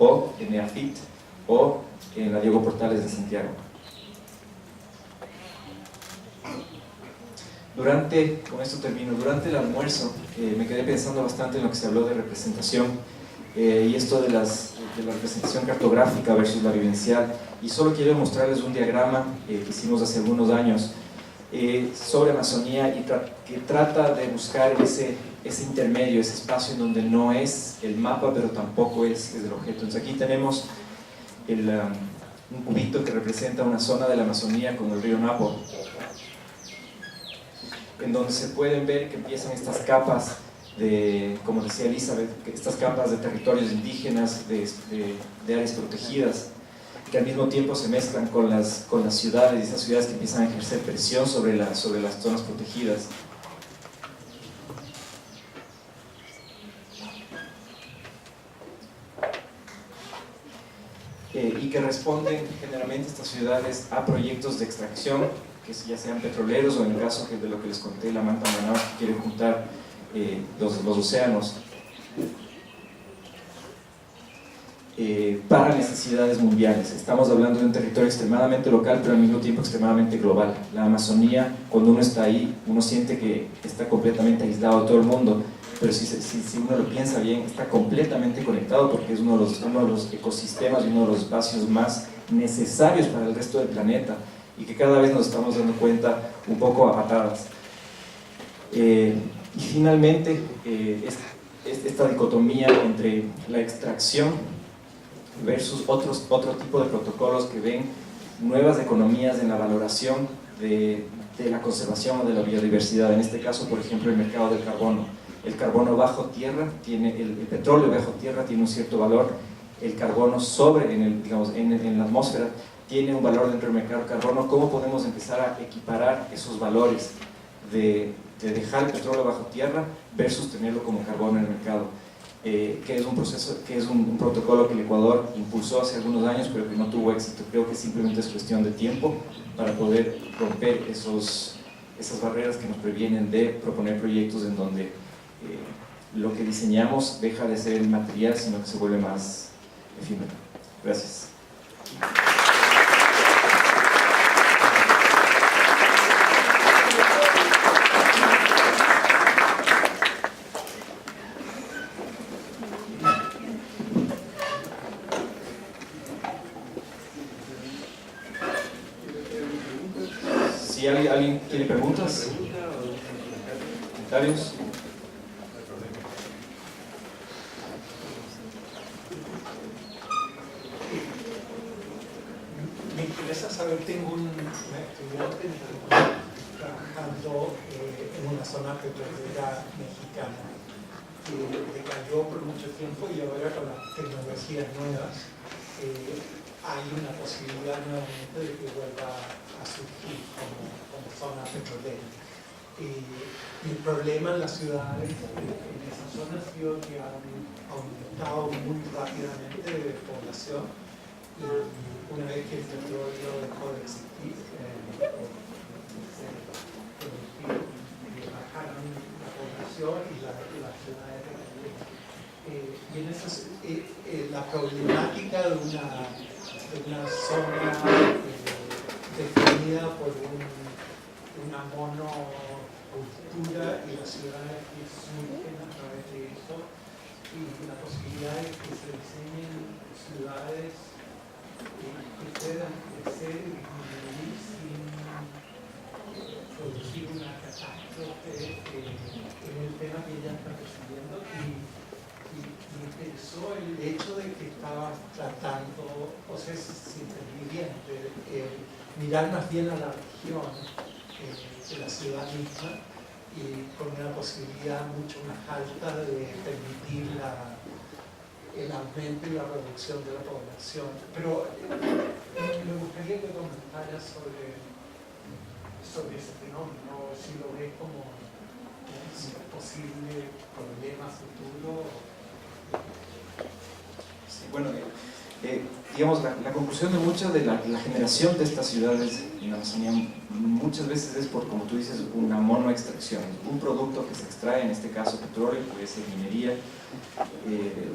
o en EAFIT, o en la Diego Portales de Santiago. Con esto termino, durante el almuerzo me quedé pensando bastante en lo que se habló de representación y esto de la representación cartográfica versus la vivencial, y solo quiero mostrarles un diagrama que hicimos hace algunos años sobre Amazonía y que trata de buscar ese intermedio, ese espacio en donde no es el mapa pero tampoco es el objeto. Entonces aquí tenemos un cubito que representa una zona de la Amazonía con el río Napo, en donde se pueden ver que empiezan estas capas como decía Elizabeth, estas capas de territorios indígenas, de áreas protegidas, que al mismo tiempo se mezclan con las ciudades, y estas ciudades que empiezan a ejercer presión sobre las zonas protegidas. Y que responden generalmente estas ciudades a proyectos de extracción, que ya sean petroleros o en el caso de lo que les conté, la Manta Manaus, que quiere juntar los océanos para necesidades mundiales. Estamos hablando de un territorio extremadamente local, pero al mismo tiempo extremadamente global. La Amazonía, cuando uno está ahí, uno siente que está completamente aislado de todo el mundo, pero si uno lo piensa bien, está completamente conectado porque es uno de los ecosistemas y uno de los espacios más necesarios para el resto del planeta, y que cada vez nos estamos dando cuenta un poco a patadas. Y finalmente, esta dicotomía entre la extracción versus otro tipo de protocolos que ven nuevas economías en la valoración de la conservación o de la biodiversidad. En este caso, por ejemplo, el mercado del carbono. El carbono bajo tierra, el petróleo bajo tierra tiene un cierto valor, el carbono en la atmósfera tiene un valor dentro del mercado del carbono. ¿Cómo podemos empezar a equiparar esos valores de dejar el petróleo bajo tierra versus tenerlo como carbono en el mercado? Que es un proceso, que es un protocolo que el Ecuador impulsó hace algunos años, pero que no tuvo éxito. Creo que simplemente es cuestión de tiempo para poder romper esas barreras que nos previenen de proponer proyectos en donde lo que diseñamos deja de ser el material, sino que se vuelve más efímero. Gracias. Si alguien tiene preguntas, comentarios. Me interesa saber, tengo un estudiante trabajando en una zona petrolera mexicana que decayó por mucho tiempo, y ahora con las tecnologías nuevas hay una posibilidad nuevamente de que vuelva a surgir como zona petrolera. Y el problema en las ciudades, en esa zona, ha sido que han aumentado muy rápidamente de población, y una vez que el petróleo dejó de existir, bajaron la población y las ciudades decayeron. Y en esas, la problemática de una zona definida por una cultura y las ciudades que surgen a través de eso, y la posibilidad de que se diseñen ciudades que puedan crecer y disminuir sin producir una catástrofe en el tema que ella está persiguiendo. Y me interesó el hecho de que estaba tratando, o sea, si entendí bien, mirar más bien a la región de la ciudad misma, y con una posibilidad mucho más alta de permitir el aumento y la reducción de la población. Pero me gustaría que comentaras sobre ese fenómeno, si lo ves como un posible problema futuro. Sí, bueno, digamos, la conclusión de mucha de la generación de estas ciudades en la Amazonía muchas veces es por, como tú dices, una monoextracción, un producto que se extrae, en este caso petróleo, puede ser minería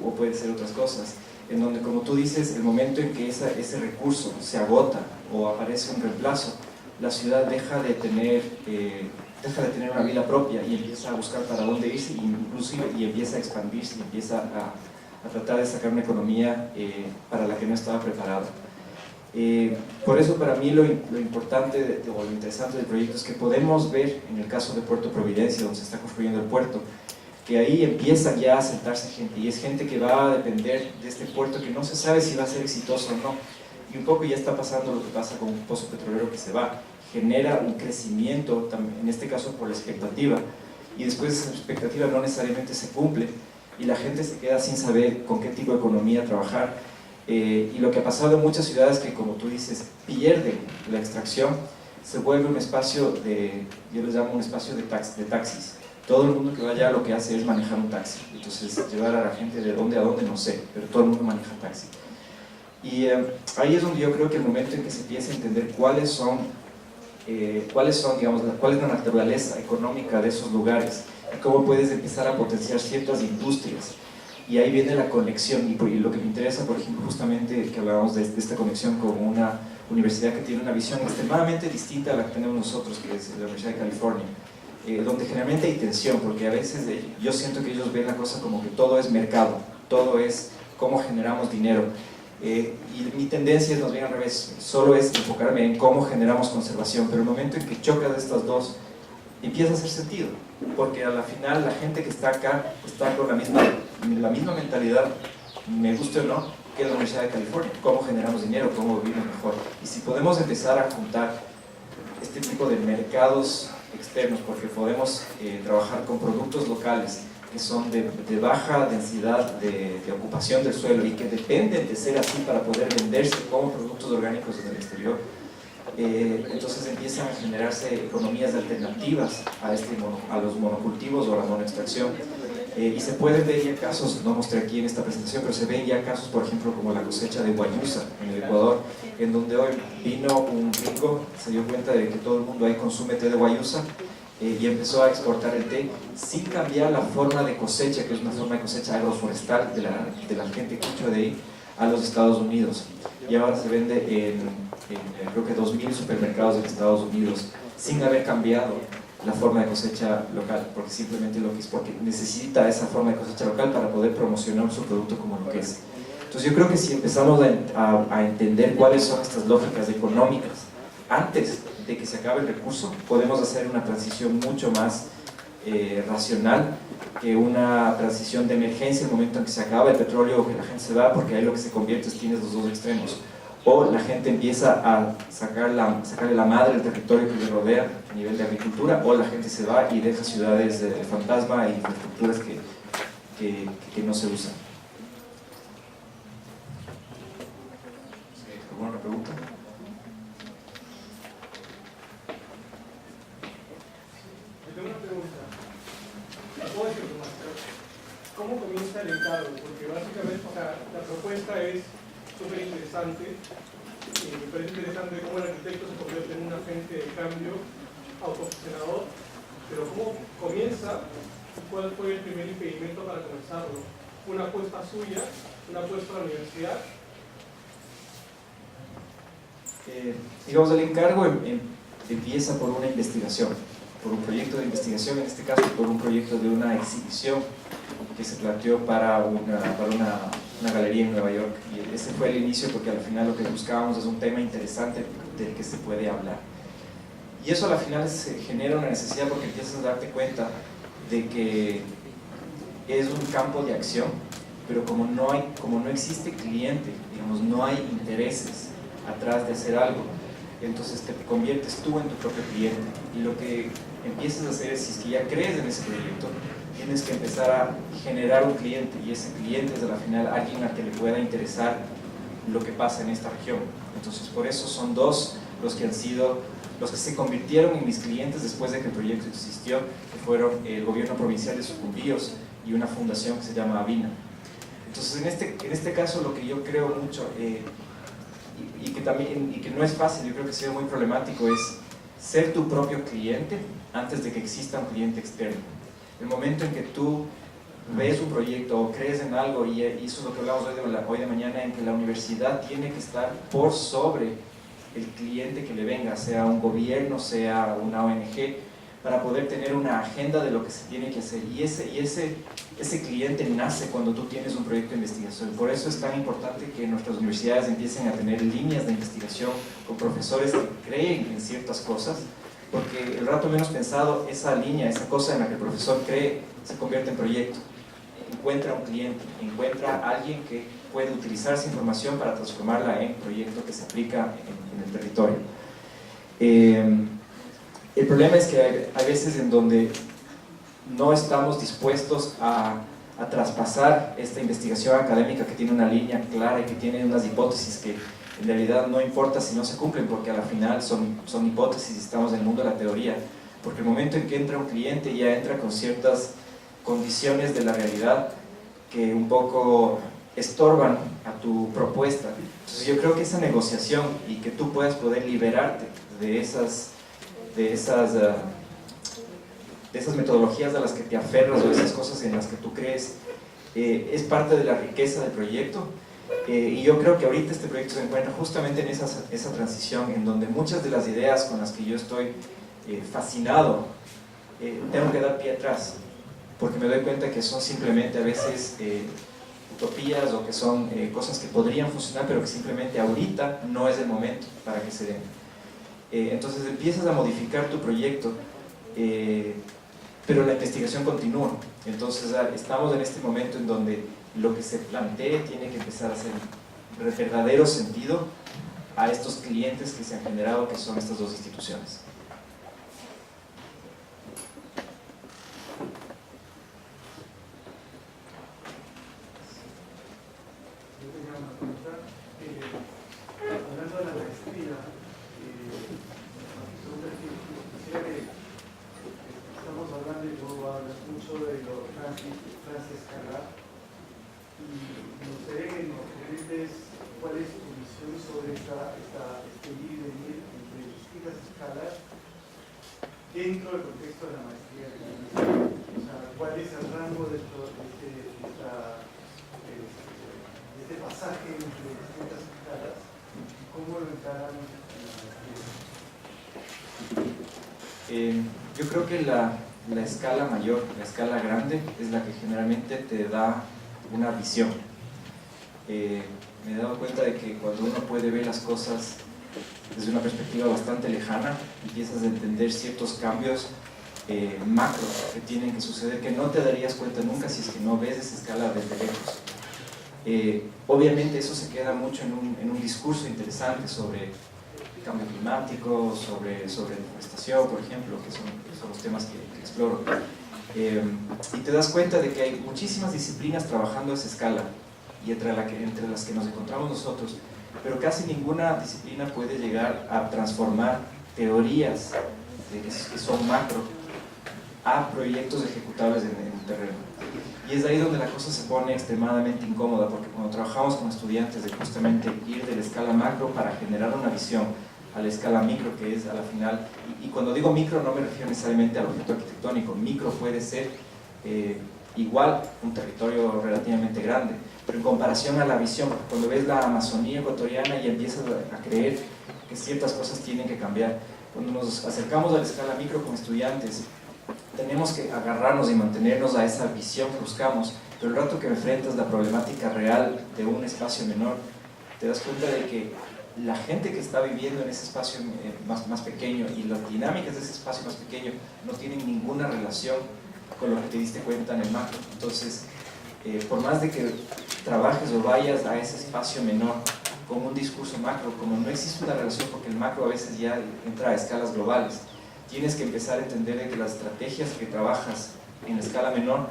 o puede ser otras cosas, en donde, como tú dices, el momento en que ese recurso se agota o aparece un reemplazo, la ciudad deja de tener una vida propia y empieza a buscar para dónde irse, inclusive, y empieza a expandirse y empieza a tratar de sacar una economía para la que no estaba preparada. Por eso, para mí lo importante o lo interesante del proyecto es que podemos ver, en el caso de Puerto Providencia, donde se está construyendo el puerto, que ahí empieza ya a sentarse gente, y es gente que va a depender de este puerto, que no se sabe si va a ser exitoso o no, y un poco ya está pasando lo que pasa con un pozo petrolero que se va, genera un crecimiento, en este caso por la expectativa, y después esa expectativa no necesariamente se cumple, y la gente se queda sin saber con qué tipo de economía trabajar. Y lo que ha pasado en muchas ciudades, que como tú dices, pierden la extracción, se vuelve un espacio yo les llamo un espacio de taxis. Todo el mundo que va allá lo que hace es manejar un taxi, entonces llevar a la gente de dónde a dónde no sé, pero todo el mundo maneja taxi. Y ahí es donde yo creo que el momento en que se empieza a entender cuál es la naturaleza económica de esos lugares, y cómo puedes empezar a potenciar ciertas industrias, y ahí viene la conexión, y lo que me interesa, por ejemplo, justamente que hablábamos de esta conexión con una universidad que tiene una visión extremadamente distinta a la que tenemos nosotros, que es la Universidad de California, donde generalmente hay tensión, porque a veces yo siento que ellos ven la cosa como que todo es mercado, todo es cómo generamos dinero, y mi tendencia es más bien al revés, solo es enfocarme en cómo generamos conservación, pero el momento en que chocas de estas dos, empieza a hacer sentido, porque a la final la gente que está acá está con la misma mentalidad, me guste o no, que la Universidad de California, cómo generamos dinero, cómo vivimos mejor. Y si podemos empezar a juntar este tipo de mercados externos, porque podemos trabajar con productos locales que son de baja densidad de ocupación del suelo y que dependen de ser así para poder venderse como productos orgánicos en el exterior, entonces empiezan a generarse economías alternativas a los monocultivos o a la monoextracción, y se pueden ver ya casos, no mostré aquí en esta presentación, pero se ven ya casos, por ejemplo, como la cosecha de guayusa en el Ecuador, en donde hoy vino un gringo, se dio cuenta de que todo el mundo ahí consume té de guayusa, y empezó a exportar el té sin cambiar la forma de cosecha, que es una forma de cosecha agroforestal de la gente quichua de ahí, a los Estados Unidos, y ahora se vende en creo que 2000 supermercados de Estados Unidos, sin haber cambiado la forma de cosecha local, porque simplemente lo que es porque necesita esa forma de cosecha local para poder promocionar su producto como lo que es. Entonces yo creo que si empezamos a entender cuáles son estas lógicas económicas antes de que se acabe el recurso, podemos hacer una transición mucho más racional que una transición de emergencia, el momento en que se acaba el petróleo o que la gente se va, porque ahí lo que se convierte es tienes los dos extremos, o la gente empieza a sacarle la madre al territorio que le rodea a nivel de agricultura, o la gente se va y deja ciudades de fantasma e infraestructuras que no se usan. ¿Alguna pregunta? Tengo una pregunta. ¿Puedo decirlo, maestro? ¿Cómo comienza el encargo? Porque básicamente, o sea, la propuesta es súper interesante. Me parece interesante cómo el arquitecto se convierte en un agente de cambio autogestionador, pero ¿cómo comienza? ¿Cuál fue el primer impedimento para comenzarlo? ¿Una apuesta suya? ¿Una apuesta a la universidad? Digamos, el encargo empieza por una investigación. por un proyecto de investigación, en este caso por un proyecto de una exhibición que se planteó para una galería en Nueva York. Y ese fue el inicio, porque al final lo que buscábamos es un tema interesante del que se puede hablar. Y eso al final se genera una necesidad, porque empiezas a darte cuenta de que es un campo de acción, pero como no existe cliente, digamos, no hay intereses atrás de hacer algo, entonces te conviertes tú en tu propio cliente. Y lo que empiezas a hacer es, si es que ya crees en ese proyecto, tienes que empezar a generar un cliente, y ese cliente es al final alguien al que le pueda interesar lo que pasa en esta región. Entonces por eso son dos los que se convirtieron en mis clientes después de que el proyecto existió, que fueron el gobierno provincial de Sucumbíos y una fundación que se llama Avina. Entonces en este caso lo que yo creo mucho, y que no es fácil, yo creo que ha sido muy problemático, es ser tu propio cliente antes de que exista un cliente externo. El momento en que tú ves un proyecto o crees en algo, y eso es lo que hablamos hoy de mañana, en que la universidad tiene que estar por sobre el cliente que le venga, sea un gobierno, sea una ONG, para poder tener una agenda de lo que se tiene que hacer. Y ese cliente nace cuando tú tienes un proyecto de investigación. Por eso es tan importante que nuestras universidades empiecen a tener líneas de investigación con profesores que creen en ciertas cosas, porque el rato menos pensado, esa línea, esa cosa en la que el profesor cree, se convierte en proyecto. Encuentra un cliente, encuentra a alguien que puede utilizar esa información para transformarla en proyecto que se aplica en el territorio. El problema es que hay veces en donde no estamos dispuestos a traspasar esta investigación académica que tiene una línea clara y que tiene unas hipótesis que en realidad no importa si no se cumplen, porque a la final son hipótesis y estamos en el mundo de la teoría. Porque el momento en que entra un cliente ya entra con ciertas condiciones de la realidad que un poco estorban a tu propuesta. Entonces yo creo que esa negociación y que tú puedas poder liberarte de esas metodologías a las que te aferras, o esas cosas en las que tú crees, es parte de la riqueza del proyecto. Y yo creo que ahorita este proyecto se encuentra justamente en esa transición, en donde muchas de las ideas con las que yo estoy fascinado, tengo que dar pie atrás, porque me doy cuenta que son simplemente a veces utopías, o que son cosas que podrían funcionar, pero que simplemente ahorita no es el momento para que se den. Entonces empiezas a modificar tu proyecto, pero la investigación continúa. Entonces estamos en este momento en donde lo que se plantee tiene que empezar a hacer verdadero sentido a estos clientes que se han generado, que son estas dos instituciones. Yo tenía una pregunta. Hablando de la maestría, quisiera que estamos hablando, y tú hablas mucho de lo transescalar, y me gustaría que nos comentes cuál es tu visión sobre este ir y venir entre distintas escalas dentro del contexto de la maestría. O sea, cuál es el rango de este pasaje entre distintas escalas y cómo lo encaran en la maestría. Yo creo que la escala mayor, la escala grande, es la que generalmente te da una visión. Me he dado cuenta de que cuando uno puede ver las cosas desde una perspectiva bastante lejana, empiezas a entender ciertos cambios macro que tienen que suceder, que no te darías cuenta nunca si es que no ves esa escala desde lejos. Obviamente eso se queda mucho en un discurso interesante sobre el cambio climático, sobre deforestación, por ejemplo, que son los temas que exploro. Y te das cuenta de que hay muchísimas disciplinas trabajando a esa escala, y entre las que nos encontramos nosotros, pero casi ninguna disciplina puede llegar a transformar teorías que son macro a proyectos ejecutables en el terreno. Y es ahí donde la cosa se pone extremadamente incómoda, porque cuando trabajamos con estudiantes de justamente ir de la escala macro para generar una visión a la escala micro, que es a la final, y cuando digo micro no me refiero necesariamente al objeto arquitectónico. Micro puede ser igual un territorio relativamente grande, pero en comparación a la visión, cuando ves la Amazonía ecuatoriana y empiezas a creer que ciertas cosas tienen que cambiar. Cuando nos acercamos a la escala micro con estudiantes, tenemos que agarrarnos y mantenernos a esa visión que buscamos, pero el rato que enfrentas la problemática real de un espacio menor, te das cuenta de que la gente que está viviendo en ese espacio más pequeño y las dinámicas de ese espacio más pequeño no tienen ninguna relación con lo que te diste cuenta en el macro. Entonces, por más de que trabajes o vayas a ese espacio menor con un discurso macro, como no existe una relación porque el macro a veces ya entra a escalas globales, tienes que empezar a entender de que las estrategias que trabajas en la escala menor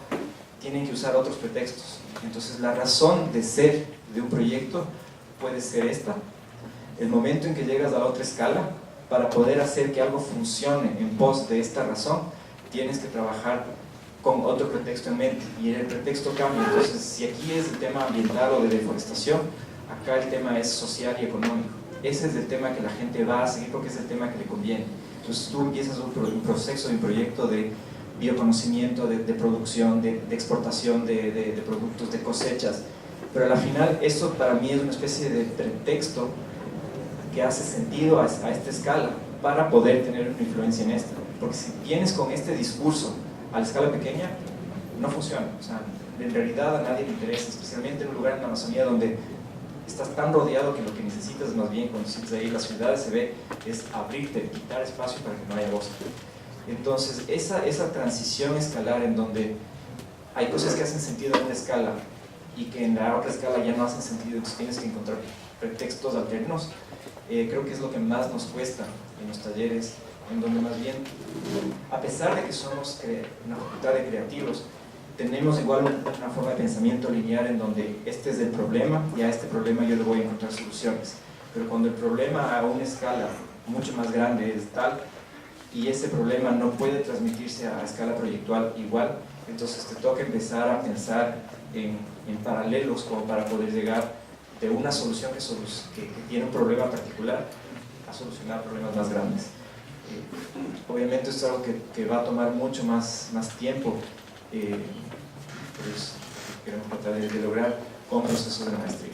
tienen que usar otros pretextos. Entonces la razón de ser de un proyecto puede ser esta. El momento en que llegas a la otra escala, para poder hacer que algo funcione en pos de esta razón, tienes que trabajar con otro pretexto en mente, y el pretexto cambia. Entonces, si aquí es el tema ambiental o de deforestación, acá el tema es social y económico. Ese es el tema que la gente va a seguir porque es el tema que le conviene. Entonces tú empiezas un proceso, un proyecto de bioconocimiento, de producción, de exportación de productos, de cosechas, pero al final eso para mí es una especie de pretexto que hace sentido a esta escala para poder tener una influencia en esta, porque si vienes con este discurso a la escala pequeña, no funciona. O sea, en realidad a nadie le interesa, especialmente en un lugar en la Amazonía donde estás tan rodeado que lo que necesitas más bien cuando sientes ahí las ciudades se ve es abrirte, quitar espacio para que no haya bosque. Entonces esa transición escalar en donde hay cosas que hacen sentido en una escala y que en la otra escala ya no hacen sentido, entonces tienes que encontrar pretextos alternos, creo que es lo que más nos cuesta en los talleres, en donde más bien, a pesar de que somos una facultad de creativos, tenemos igual una forma de pensamiento lineal en donde este es el problema y a este problema yo le voy a encontrar soluciones. Pero cuando el problema a una escala mucho más grande es tal y ese problema no puede transmitirse a escala proyectual igual, entonces te toca empezar a pensar en paralelos como para poder llegar de una solución que tiene un problema particular a solucionar problemas más grandes. Obviamente esto es algo que va a tomar mucho más tiempo, pues queremos tratar de lograr con procesos de maestría.